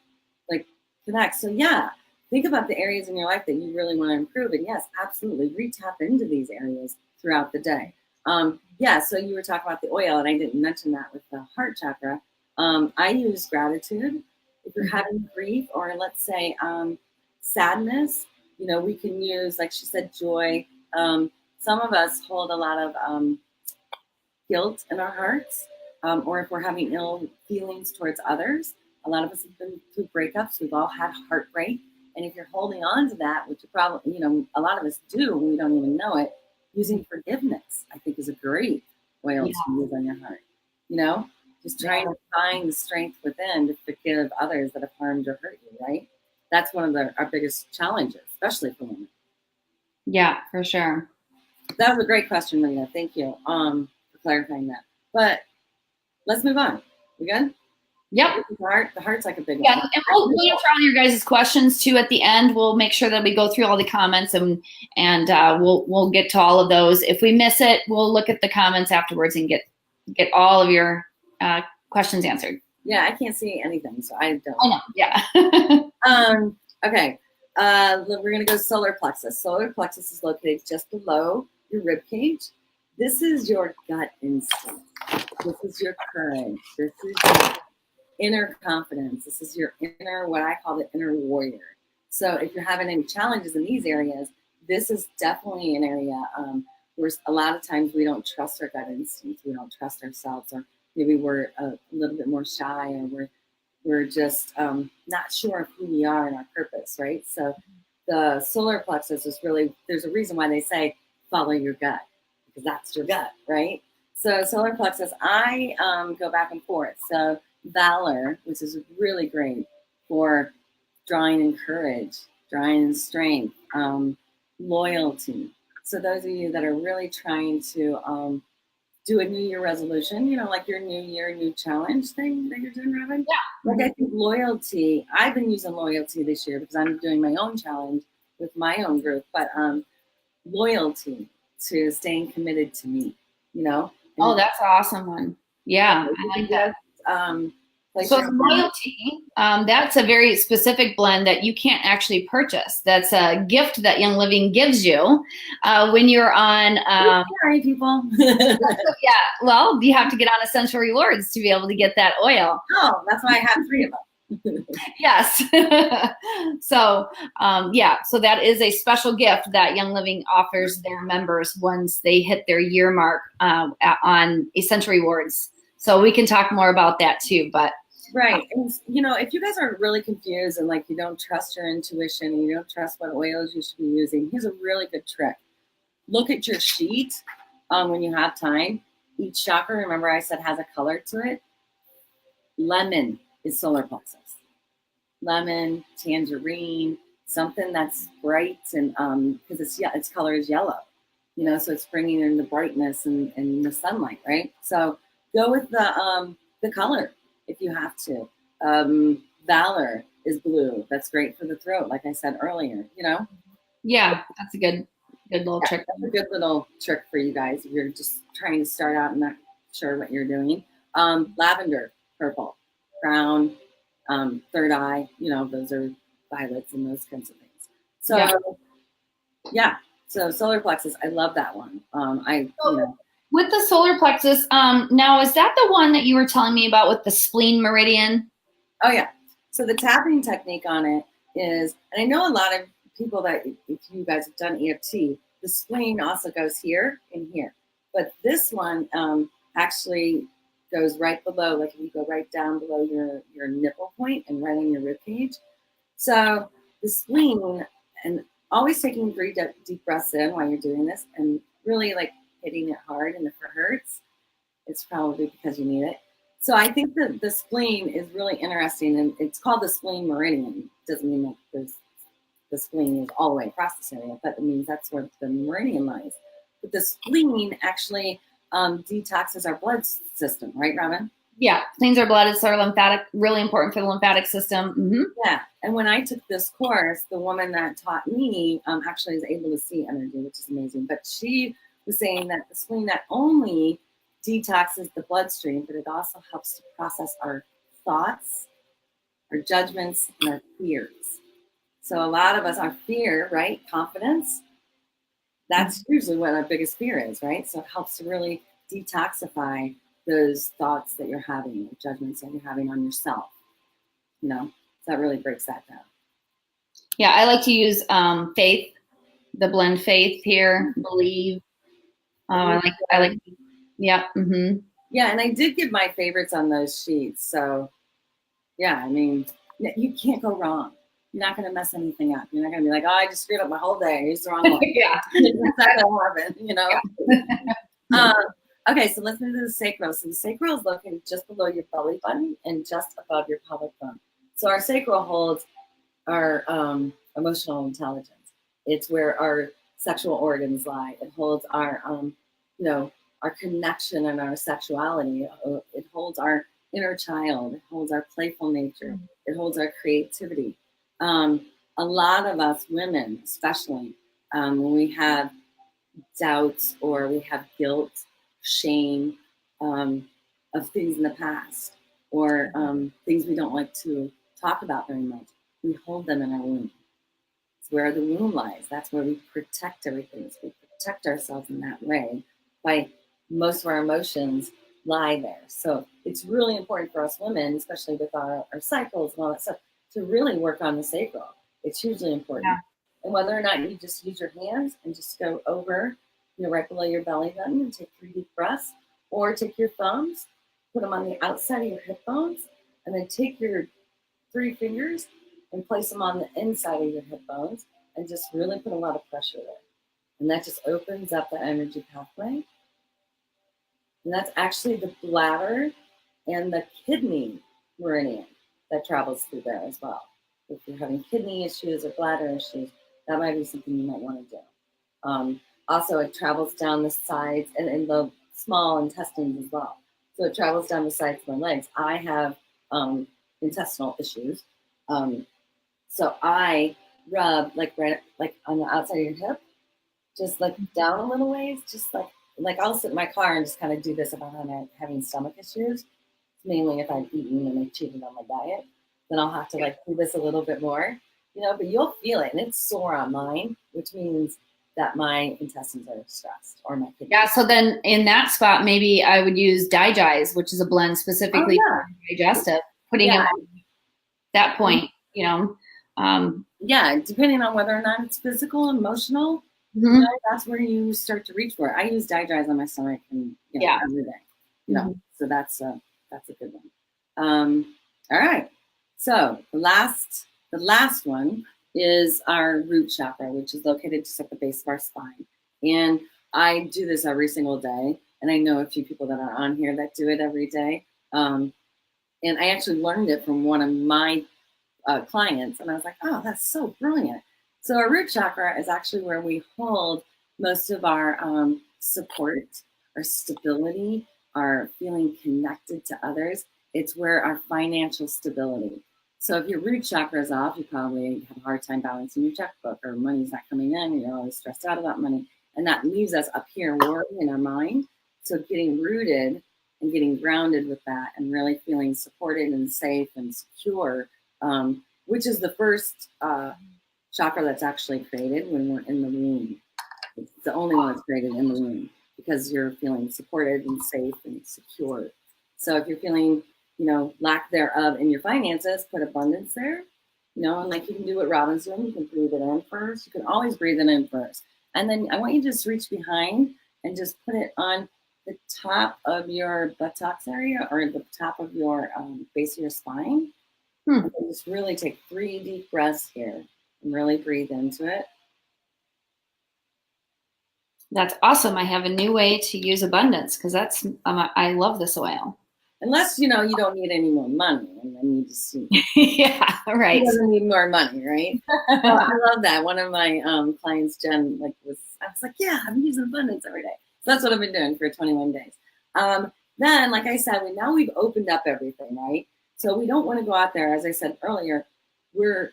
Speaker 2: connects. So yeah, think about the areas in your life that you really want to improve, and yes, absolutely, re-tap into these areas throughout the day. So you were talking about the oil, and I didn't mention that with the heart chakra. I use gratitude. If you're having grief, or let's say sadness, we can use, like she said, joy. Some of us hold a lot of guilt in our hearts, or if we're having ill feelings towards others. A lot of us have been through breakups. We've all had heartbreak. And if you're holding on to that, which you probably, a lot of us do, and we don't even know it, using forgiveness, I think, is a great oil to use on your heart. Just trying to find the strength within to forgive others that have harmed or hurt you, right? That's one of our biggest challenges, especially for women.
Speaker 1: Yeah, for sure.
Speaker 2: That was a great question, Rita. Thank you for clarifying that. But let's move on. We good?
Speaker 1: Yep.
Speaker 2: The heart's like a big one.
Speaker 1: Yeah, and we'll answer all your guys' questions too at the end. We'll make sure that we go through all the comments, and we'll get to all of those. If we miss it, we'll look at the comments afterwards and get all of your questions answered.
Speaker 2: Yeah, I can't see anything, so I don't.
Speaker 1: I know. Yeah.
Speaker 2: Okay. We're gonna go solar plexus. Solar plexus is located just below your rib cage. This is your gut instinct. This is your courage. This is your inner confidence. This is your inner, what I call the inner warrior. So if you're having any challenges in these areas, this is definitely an area where a lot of times we don't trust our gut instincts. We don't trust ourselves, or maybe we're a little bit more shy, or we're just not sure of who we are and our purpose, right? So the solar plexus is really, there's a reason why they say follow your gut, because that's your gut, right? So solar plexus, I go back and forth. So valor, which is really great for drawing in courage, drawing in strength, loyalty. So those of you that are really trying to do a New Year resolution, like your New Year, new challenge thing that you're doing, Robin.
Speaker 1: Yeah.
Speaker 2: Like I think loyalty, I've been using loyalty this year because I'm doing my own challenge with my own group, but loyalty to staying committed to me, And
Speaker 1: Oh, that's an awesome one. Yeah, I like that.
Speaker 2: Like
Speaker 1: So loyalty, that's a very specific blend that you can't actually purchase. That's a gift that Young Living gives you when you're on.
Speaker 2: Sorry, people.
Speaker 1: Yeah, well, you have to get on Essential Rewards to be able to get that oil.
Speaker 2: Oh, that's why I have 3 of them.
Speaker 1: Yes. So, so that is a special gift that Young Living offers their members once they hit their year mark on Essential Rewards. So we can talk more about that too, but.
Speaker 2: Right. And, if you guys are really confused and like you don't trust your intuition and you don't trust what oils you should be using, here's a really good trick. Look at your sheet when you have time. Each chakra, remember I said, has a color to it. Lemon is solar plexus. Lemon, tangerine, something that's bright and because its color is yellow, so it's bringing in the brightness and the sunlight, right? So go with the color if you have to. Valor is blue. That's great for the throat, like I said earlier,
Speaker 1: Yeah, that's a good little trick.
Speaker 2: That's a good little trick for you guys if you're just trying to start out and not sure what you're doing. Lavender, purple, brown, third eye, those are violets and those kinds of things. So so solar plexus, I love that one.
Speaker 1: With the solar plexus, now is that the one that you were telling me about with the spleen meridian?
Speaker 2: Oh yeah. So the tapping technique on it is, and I know a lot of people that if you guys have done EFT, the spleen also goes here and here, but this one actually goes right below, like if you go right down below your nipple point and right in your rib cage. So the spleen, and always taking 3 deep breaths in while you're doing this, and really like hitting it hard, and if it hurts, it's probably because you need it. So I think that the spleen is really interesting, and it's called the spleen meridian. Doesn't mean that the spleen is all the way across this area, but it means that's where the meridian lies. But the spleen actually detoxes our blood system, right, Robin?
Speaker 1: Yeah, cleans our blood. It's our lymphatic, really important for the lymphatic system. Mm-hmm.
Speaker 2: Yeah, and when I took this course, the woman that taught me actually is able to see energy, which is amazing. But she was saying that the spleen not only detoxes the bloodstream, but it also helps to process our thoughts, our judgments, and our fears. So a lot of us, our fear, right, confidence, that's usually what our biggest fear is, right? So it helps to really detoxify those thoughts that you're having, judgments that you're having on yourself. So that really breaks that down.
Speaker 1: Yeah, I like to use faith, the blend faith here, believe. I like, yeah. Mm-hmm.
Speaker 2: Yeah, and I did give my favorites on those sheets. So, yeah, I mean, you can't go wrong. You're not going to mess anything up. You're not going to be like, oh, I just screwed up my whole day. I used the wrong one.
Speaker 1: Yeah.
Speaker 2: That's not going to happen, Okay, so let's move to the sacral. So the sacral is located just below your belly button and just above your pelvic bone. So our sacral holds our emotional intelligence. It's where our sexual organs lie. It holds our, our connection and our sexuality. It holds our inner child. It holds our playful nature. It holds our creativity. A lot of us women, especially when we have doubts or we have guilt, shame of things in the past, or things we don't like to talk about very much, we hold them in our womb. It's where the womb lies. That's where we protect everything. So we protect ourselves in that way by most of our emotions lie there. So it's really important for us women, especially with our cycles and all that stuff, to really work on the sacral. It's hugely important. Yeah. And whether or not you just use your hands and just go over, right below your belly button and take 3 deep breaths, or take your thumbs, put them on the outside of your hip bones, and then take your 3 fingers and place them on the inside of your hip bones and just really put a lot of pressure there. And that just opens up the energy pathway. And that's actually the bladder and the kidney meridian that travels through there as well. If you're having kidney issues or bladder issues, That might be something you might want to do. Also, it travels down the sides and in the small intestines as well. So it travels down the sides of my legs. I have intestinal issues. So I rub like right like on the outside of your hip, just like down a little ways, just like I'll sit in my car and just kind of do this if I'm having stomach issues. Mainly if I've eaten and I cheated on my diet, then I'll have to like do this a little bit more, but you'll feel it and it's sore on mine, which means that my intestines are stressed or my kidneys.
Speaker 1: Yeah, so then in that spot, maybe I would use Digize, which is a blend specifically for digestive, putting it at that point,
Speaker 2: yeah, depending on whether or not it's physical, emotional, that's where you start to reach for it. I use Digize on my stomach and every day, so that's a good one. All right, so the last one is our root chakra, which is located just at the base of our spine. And I do this every single day. And I know a few people that are on here that do it every day. And I actually learned it from one of my clients. And I was like, oh, that's so brilliant. So our root chakra is actually where we hold most of our support, our stability, our feeling connected to others. It's where our financial stability. So if your root chakra is off, you probably have a hard time balancing your checkbook, or money's not coming in, you're always stressed out about money. And that leaves us up here worrying in our mind. So getting rooted and getting grounded with that and really feeling supported and safe and secure, which is the first chakra that's actually created when we're in the womb. It's the only one that's created in the womb because you're feeling supported and safe and secure. So if you're feeling lack thereof in your finances, put abundance there, and like you can do what Robin's doing, you can breathe it in first. You can always breathe it in first. And then I want you to just reach behind and just put it on the top of your buttocks area or the top of your base of your spine. And just really take 3 deep breaths here and really breathe into it.
Speaker 1: That's awesome. I have a new way to use abundance because I love this oil.
Speaker 2: Unless, you don't need any more money. And then you just,
Speaker 1: yeah, right.
Speaker 2: He doesn't need more money, right? Well, I love that. One of my clients, Jen, I was like, yeah, I'm using abundance every day. So that's what I've been doing for 21 days. Then, like I said, we've opened up everything, right? So we don't want to go out there, as I said earlier, we're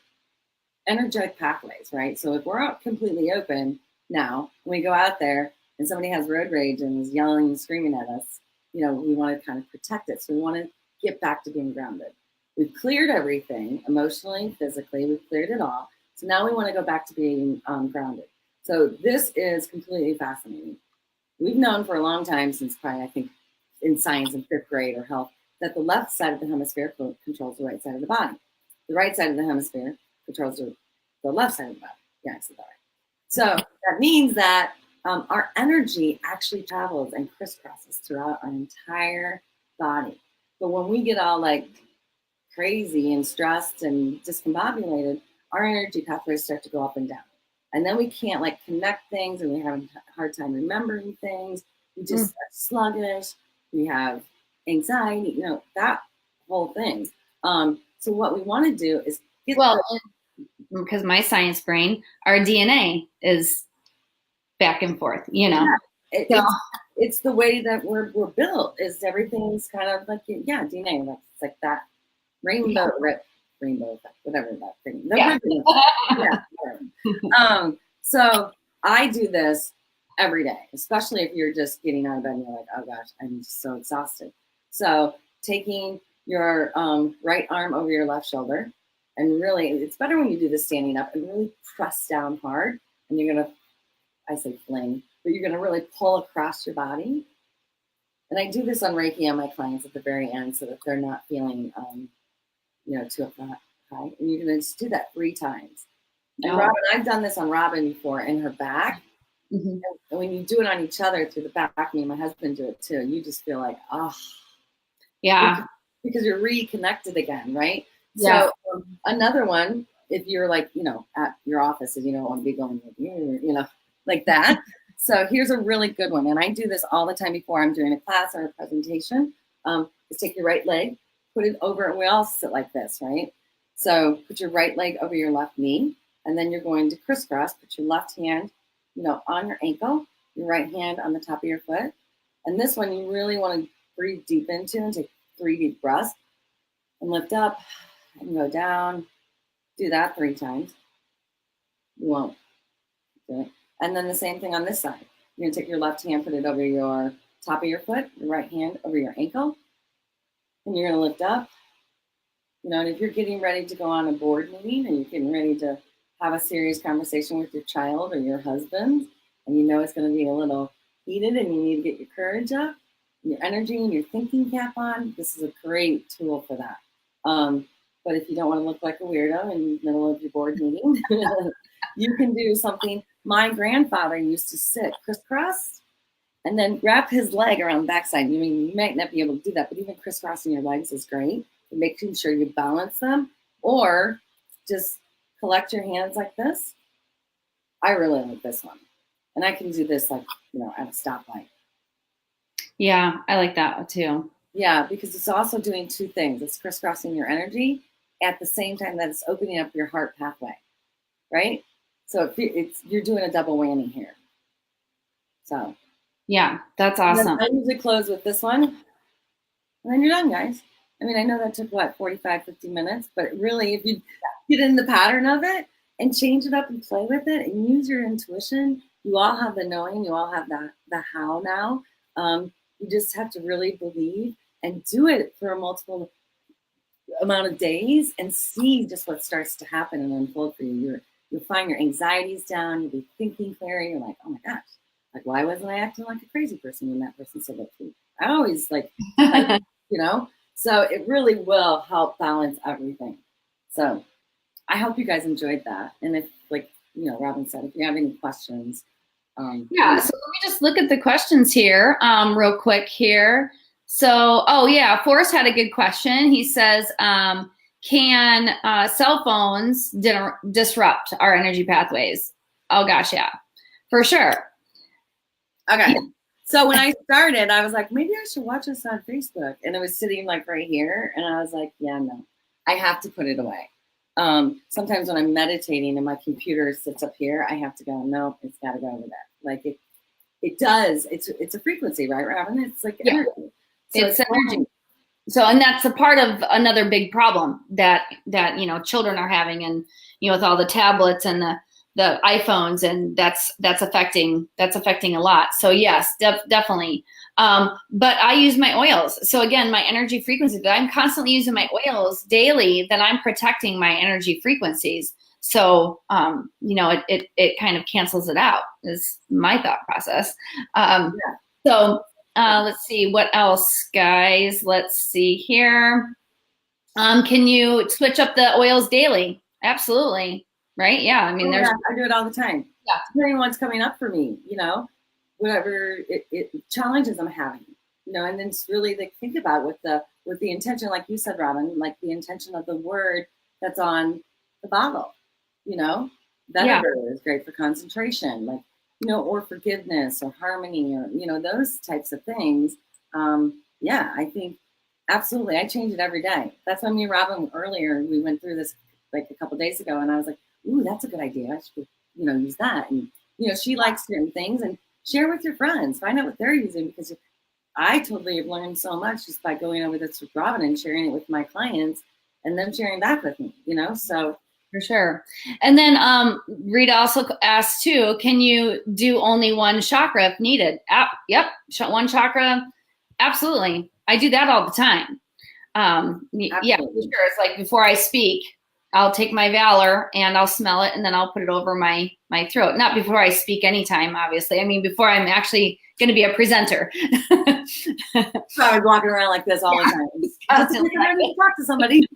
Speaker 2: energetic pathways, right? So if we're out completely open now, when we go out there and somebody has road rage and is yelling and screaming at us, we want to kind of protect it. So we want to get back to being grounded. We've cleared everything, emotionally, physically, we've cleared it all. So now we want to go back to being grounded. So this is completely fascinating. We've known for a long time, since probably, I think, in science in 5th grade or health, that the left side of the hemisphere controls the right side of the body. The right side of the hemisphere controls the left side of the body. Yeah, I said that right. So that means that our energy actually travels and crisscrosses throughout our entire body. But when we get all like crazy and stressed and discombobulated, our energy pathways start to go up and down. And then we can't like connect things and we have a hard time remembering things. We just are sluggish. We have anxiety, that whole thing. So what we want to do is
Speaker 1: because my science brain, our DNA is back and forth, Yeah,
Speaker 2: it's the way that we're built. Is everything's kind of like DNA. It's like that rainbow effect, whatever that thing. So I do this every day, especially if you're just getting out of bed and you're like, oh gosh, I'm just so exhausted. So taking your right arm over your left shoulder, and really, it's better when you do this standing up and really press down hard. And you're gonna, I say fling, but you're gonna really pull across your body. And I do this on Reiki on my clients at the very end so that they're not feeling, too high. And you're gonna just do that 3 times. And Robin, I've done this on Robin before in her back. And when you do it on each other through the back, me and my husband do it too. You just feel like,
Speaker 1: yeah,
Speaker 2: because you're reconnected again, right?
Speaker 1: Yeah.
Speaker 2: So another one, if you're like, at your office and you don't want to be going, like that. So here's a really good one. And I do this all the time before I'm doing a class or a presentation. Is take your right leg, put it over, and we all sit like this, right? So put your right leg over your left knee And then you're going to crisscross, put your left hand, on your ankle, your right hand on the top of your foot. And this one you really want to breathe deep into and take 3 deep breaths and lift up and go down. Do that 3 times. You won't do it. And then the same thing on this side. You're going to take your left hand, put it over your top of your foot, your right hand over your ankle. And you're going to lift up. And if you're getting ready to go on a board meeting and you're getting ready to have a serious conversation with your child or your husband, and it's going to be a little heated and you need to get your courage up, and your energy and your thinking cap on, this is a great tool for that. But if you don't want to look like a weirdo in the middle of your board meeting, you can do something. My grandfather used to sit crisscrossed and then wrap his leg around the backside. You might not be able to do that, but even crisscrossing your legs is great. Making sure you balance them, or just collect your hands like this. I really like this one. And I can do this like, at a stoplight.
Speaker 1: Yeah, I like that one too.
Speaker 2: Yeah, because it's also doing 2 things. It's crisscrossing your energy at the same time that it's opening up your heart pathway, right? So you're doing a double whammy here. So.
Speaker 1: Yeah, that's awesome.
Speaker 2: I usually close with this one. And then you're done, guys. I know that took 45, 50 minutes, but really if you get in the pattern of it and change it up and play with it and use your intuition, you all have the knowing, you all have the how now. You just have to really believe and do it for a multiple amount of days and see just what starts to happen and unfold for you. You'll find your anxieties down, you'll be thinking clearer, you're like, oh my gosh, like why wasn't I acting like a crazy person when that person said that to me? I always So it really will help balance everything. So I hope you guys enjoyed that. And if, Robin said, if you have any questions.
Speaker 1: So let me just look at the questions here real quick here. So, Forrest had a good question. He says, can cell phones disrupt our energy pathways? Oh gosh, yeah, for sure.
Speaker 2: Okay. So when I started, I was like, maybe I should watch this on Facebook. And it was sitting like right here. And I was like, yeah, no, I have to put it away. Sometimes when I'm meditating and my computer sits up here, I have to go, no, it's got to go over there. Like it does. It's a frequency, right, Robin? It's like energy.
Speaker 1: So it's energy. So, and that's a part of another big problem that children are having, and with all the tablets and the iPhones, and that's affecting a lot. So yes, definitely. But I use my oils. So again, my energy frequency, that I'm constantly using my oils daily, then I'm protecting my energy frequencies. So, it kind of cancels it out is my thought process. So let's see what else, guys. Let's see here. Can you switch up the oils daily? Absolutely. Right? Yeah. I mean,
Speaker 2: I do it all the time. Yeah. Depending on what's coming up for me, whatever challenges I'm having, and then just really think about with the intention, like you said, Robin, like the intention of the word that's on the bottle, Vetiver is great for concentration, like, or forgiveness or harmony or, those types of things. I think absolutely. I change it every day. That's why me and Robin earlier, we went through this like a couple days ago, and I was like, ooh, that's a good idea. I should, use that. And, she likes certain things, and share with your friends, find out what they're using, because I totally have learned so much just by going over this with Robin and sharing it with my clients and them sharing back with me, so.
Speaker 1: For sure. And then Rita also asked too, can you do only one chakra if needed? Yep. One chakra. Absolutely. I do that all the time. Yeah, for sure. It's like before I speak, I'll take my Valor and I'll smell it, and then I'll put it over my throat. Not before I speak anytime, obviously. I mean, before I'm actually going to be a presenter.
Speaker 2: So I was walking around like this all the time. I need to talk to somebody.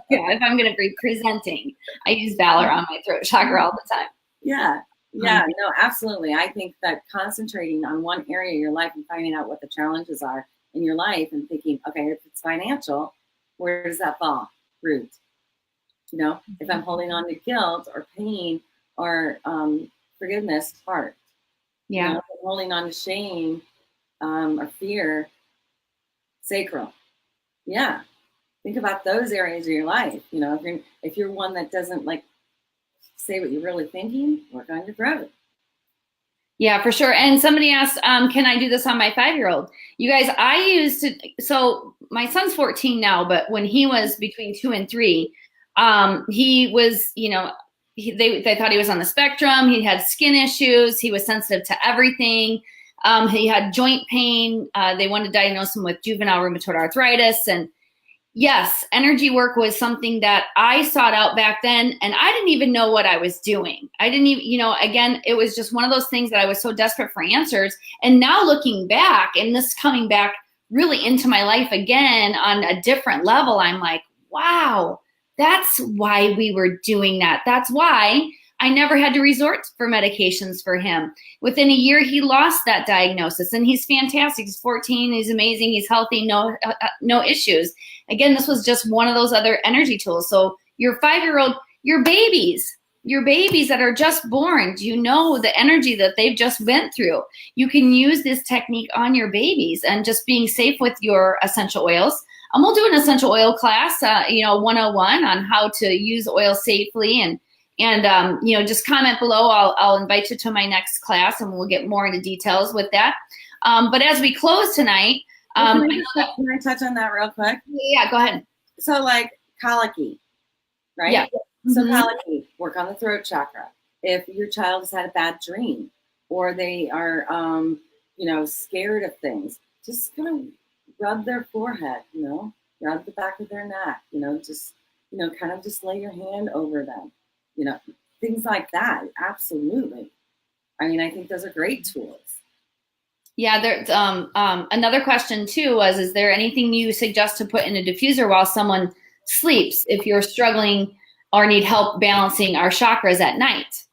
Speaker 1: If I'm going to be presenting, I use Valor on my throat chakra all the time.
Speaker 2: Yeah. Yeah, no, absolutely. I think that concentrating on one area of your life and finding out what the challenges are in your life and thinking, okay, if it's financial, where does that fall? Root. If I'm holding on to guilt or pain or forgiveness, heart.
Speaker 1: Yeah.
Speaker 2: If I'm holding on to shame or fear, sacral. Yeah. Think about those areas of your life. If you're one that doesn't like say what you're really thinking, work on your throat.
Speaker 1: Yeah, for sure. And somebody asked, can I do this on my 5-year-old? You guys, so my son's 14 now, but when he was between 2 and 3, he was, they thought he was on the spectrum. He had skin issues. He was sensitive to everything. He had joint pain. They wanted to diagnose him with juvenile rheumatoid arthritis. And yes, energy work was something that I sought out back then, and I didn't even know what I was doing. I didn't even, again, it was just one of those things that I was so desperate for answers. And now looking back, and this coming back really into my life again on a different level, I'm like, wow, that's why we were doing that. That's why I never had to resort for medications for him. Within a year, he lost that diagnosis, and he's fantastic. He's 14. He's amazing. He's healthy. No issues. Again, this was just one of those other energy tools. So your 5-year-old, your babies that are just born, do you know the energy that they've just went through? You can use this technique on your babies, and just being safe with your essential oils. We'll do an essential oil class, 101 on how to use oil safely, and just comment below. I'll invite you to my next class, and we'll get more into details with that. But as we close tonight,
Speaker 2: can I touch on that real quick?
Speaker 1: Yeah, go ahead.
Speaker 2: So like colicky, right?
Speaker 1: Yeah.
Speaker 2: So colicky, work on the throat chakra. If your child has had a bad dream, or they are, scared of things, just kind of rub their forehead, rub the back of their neck, kind of just lay your hand over them, things like that. Absolutely. I mean, I think those are great tools.
Speaker 1: Yeah, there's another question too was, is there anything you suggest to put in a diffuser while someone sleeps if you're struggling or need help balancing our chakras at night?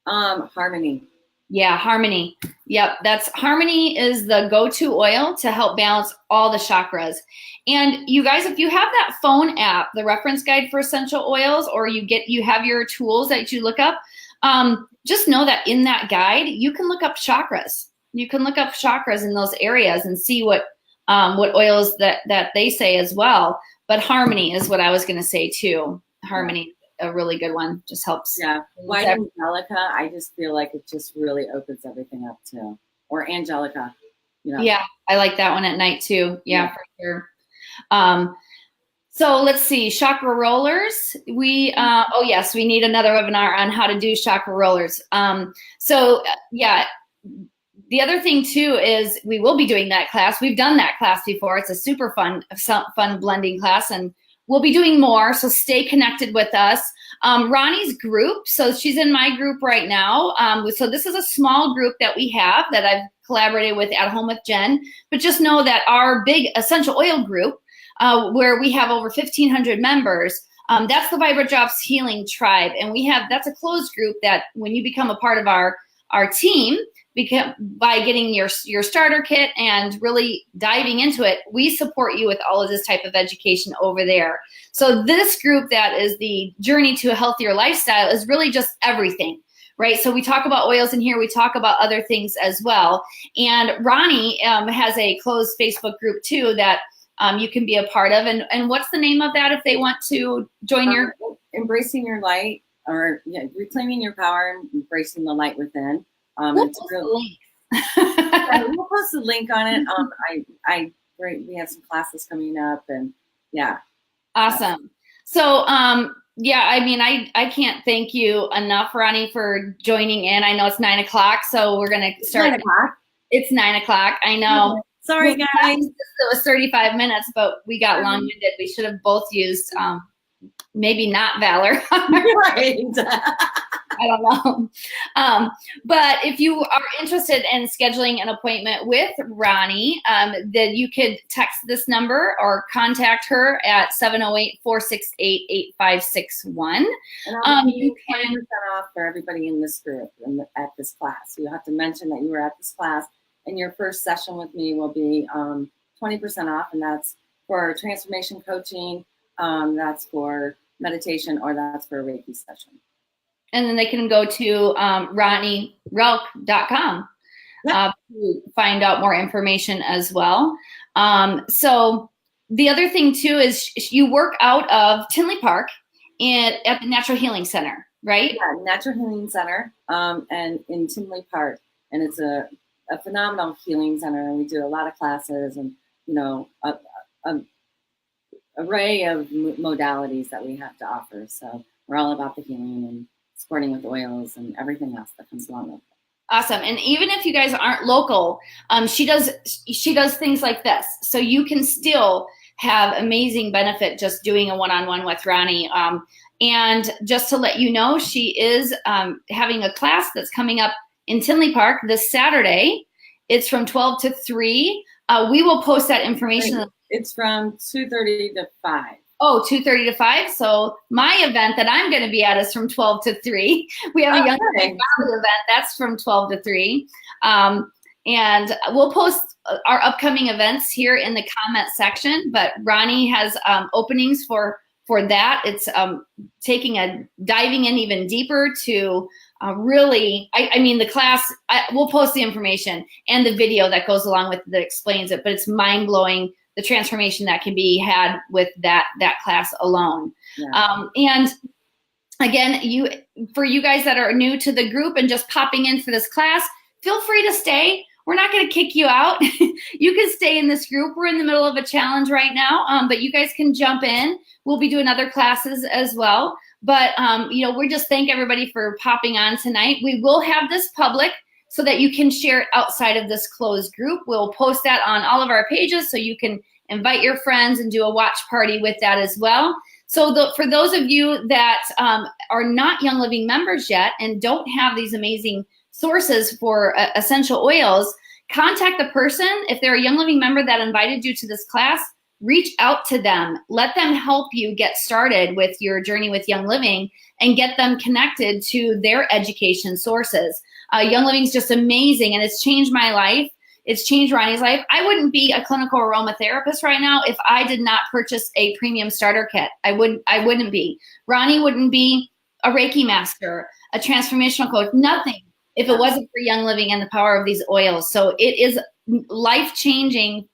Speaker 2: Harmony.
Speaker 1: Yeah, Harmony. Yep, Harmony is the go-to oil to help balance all the chakras. And you guys, if you have that phone app, the reference guide for essential oils, or you have your tools that you look up, just know that in that guide, you can look up chakras. You can look up chakras in those areas and see what oils that they say as well. But Harmony is what I was going to say too. Harmony, a really good one, just helps.
Speaker 2: Yeah, White Angelica, I just feel like it just really opens everything up too. Or Angelica,
Speaker 1: Yeah, I like that one at night too. Yeah. For sure. So let's see, chakra rollers. Yes, we need another webinar on how to do chakra rollers. The other thing too is we will be doing that class. We've done that class before. It's a super fun blending class, and we'll be doing more. So stay connected with us. Ronnie's group, so she's in my group right now. So this is a small group that we have that I've collaborated with at Home with Jen. But just know that our big essential oil group, where we have over 1,500 members, that's the Vibra Drops Healing Tribe, and that's a closed group that when you become a part of our team, by getting your starter kit and really diving into it, we support you with all of this type of education over there. So this group that is the journey to a healthier lifestyle is really just everything, right? So we talk about oils in here. We talk about other things as well. And Ronnie has a closed Facebook group too that you can be a part of. And what's the name of that if they want to join your?
Speaker 2: Embracing Your Light, or Reclaiming Your Power, Embracing the Light Within.
Speaker 1: We'll
Speaker 2: It's really, we'll post a link on it. We have some classes coming up, and yeah.
Speaker 1: Awesome. So, I can't thank you enough, Ronnie, for joining in. I know it's 9 o'clock, so we're going to start.
Speaker 2: 9 o'clock.
Speaker 1: It's 9 o'clock. I know.
Speaker 2: Sorry, guys.
Speaker 1: It was 35 minutes, but we got long-winded. We should have both used, maybe not Valor.
Speaker 2: Right.
Speaker 1: I don't know. But if you are interested in scheduling an appointment with Ronnie, then you could text this number or contact her at 708-468-8561.
Speaker 2: And I'll give you 20% off for everybody in this group at this class. You have to mention that you were at this class, and your first session with me will be 20% off, and that's for transformation coaching, that's for meditation, or that's for a Reiki session.
Speaker 1: And then they can go to RonnieRelk.com to find out more information as well. So the other thing too is you work out of Tinley Park at the Natural Healing Center. right?
Speaker 2: Yeah, Natural Healing Center, and in Tinley Park, and it's a phenomenal healing center. And we do a lot of classes, and a array of modalities that we have to offer. So we're all about the healing and supporting with oils and everything else that comes along with it.
Speaker 1: Awesome. And even if you guys aren't local, she does things like this. So you can still have amazing benefit just doing a one-on-one with Ronnie. And just to let you know, she is having a class that's coming up in Tinley Park this Saturday. It's from 12 to 3. We will post that information.
Speaker 2: It's from 2:30 to 5.
Speaker 1: Oh, 2:30 to 5. So my event that I'm going to be at is from 12 to 3. We have a Young Living Valley event that's from 12 to 3. And we'll post our upcoming events here in the comment section. But Ronnie has openings for that. It's diving in even deeper to really, I mean, the class, we'll post the information and the video that goes along with it that explains it, but it's mind-blowing, the transformation that can be had with that class alone. Yeah. And again, for you guys that are new to the group and just popping in for this class, feel free to stay. We're not going to kick you out. You can stay in this group. We're in the middle of a challenge right now, but you guys can jump in. We'll be doing other classes as well. But, we just thank everybody for popping on tonight. We will have this public so that you can share it outside of this closed group. We'll post that on all of our pages so you can invite your friends and do a watch party with that as well. So for those of you that are not Young Living members yet and don't have these amazing sources for essential oils, contact the person. If they're a Young Living member that invited you to this class, reach out to them. Let them help you get started with your journey with Young Living and get them connected to their education sources. Young Living is just amazing, and it's changed my life. It's changed Ronnie's life. I wouldn't be a clinical aromatherapist right now if I did not purchase a premium starter kit. I wouldn't be. Ronnie wouldn't be a Reiki Master, a transformational coach, nothing if it wasn't for Young Living and the power of these oils. So it is life-changing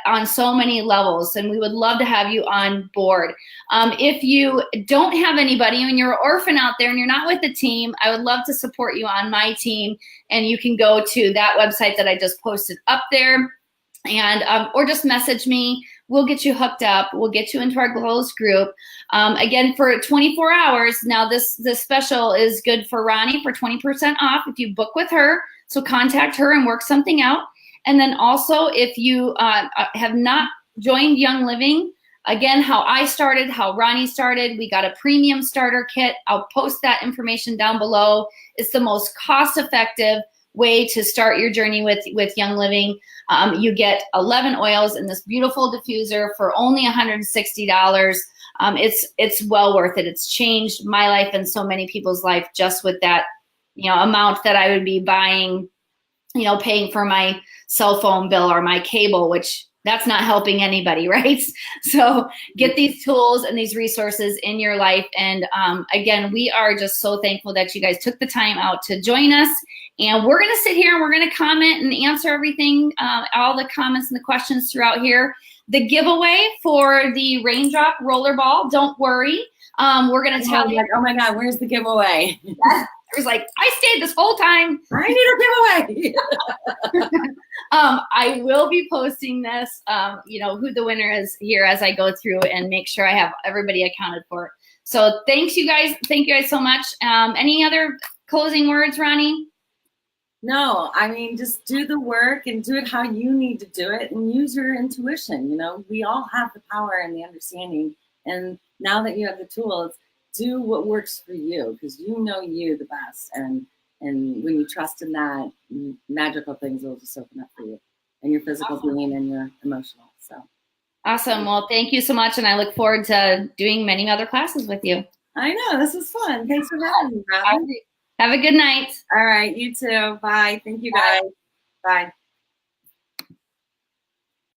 Speaker 1: on so many levels, and we would love to have you on board. If you don't have anybody and you're an orphan out there and you're not with the team, I would love to support you on my team, and you can go to that website that I just posted up there, and or just message me. We'll get you hooked up. We'll get you into our closed group. Again, for 24 hours. Now, this special is good for Ronnie for 20% off if you book with her. So contact her and work something out. And then also, if you have not joined Young Living, again, how I started, how Ronnie started, we got a premium starter kit. I'll post that information down below. It's the most cost-effective way to start your journey with Young Living. You get 11 oils in this beautiful diffuser for only $160. It's well worth it. It's changed my life and so many people's life just with that, amount that I would be buying, paying for my cell phone bill or my cable, which that's not helping anybody, right? So get these tools and these resources in your life. And again, we are just so thankful that you guys took the time out to join us. And we're going to sit here and we're going to comment and answer everything, all the comments and the questions throughout here. The giveaway for the raindrop rollerball, don't worry. We're going to tell you.
Speaker 2: Oh my God, where's the giveaway?
Speaker 1: It was like, I stayed this whole time.
Speaker 2: I need a giveaway.
Speaker 1: I will be posting this, who the winner is here as I go through and make sure I have everybody accounted for. So thanks, you guys. Thank you guys so much. Any other closing words, Ronnie?
Speaker 2: No, I mean, just do the work and do it how you need to do it and use your intuition. We all have the power and the understanding. And now that you have the tools, do what works for you, because you know you the best. And when you trust in that, magical things will just open up for you and your physical being and your emotional. So
Speaker 1: awesome. Well, thank you so much. And I look forward to doing many other classes with you.
Speaker 2: I know, this was fun. Thanks for having me, Robin.
Speaker 1: Have a good night.
Speaker 2: All right, you too. Bye. Thank you, guys. Bye.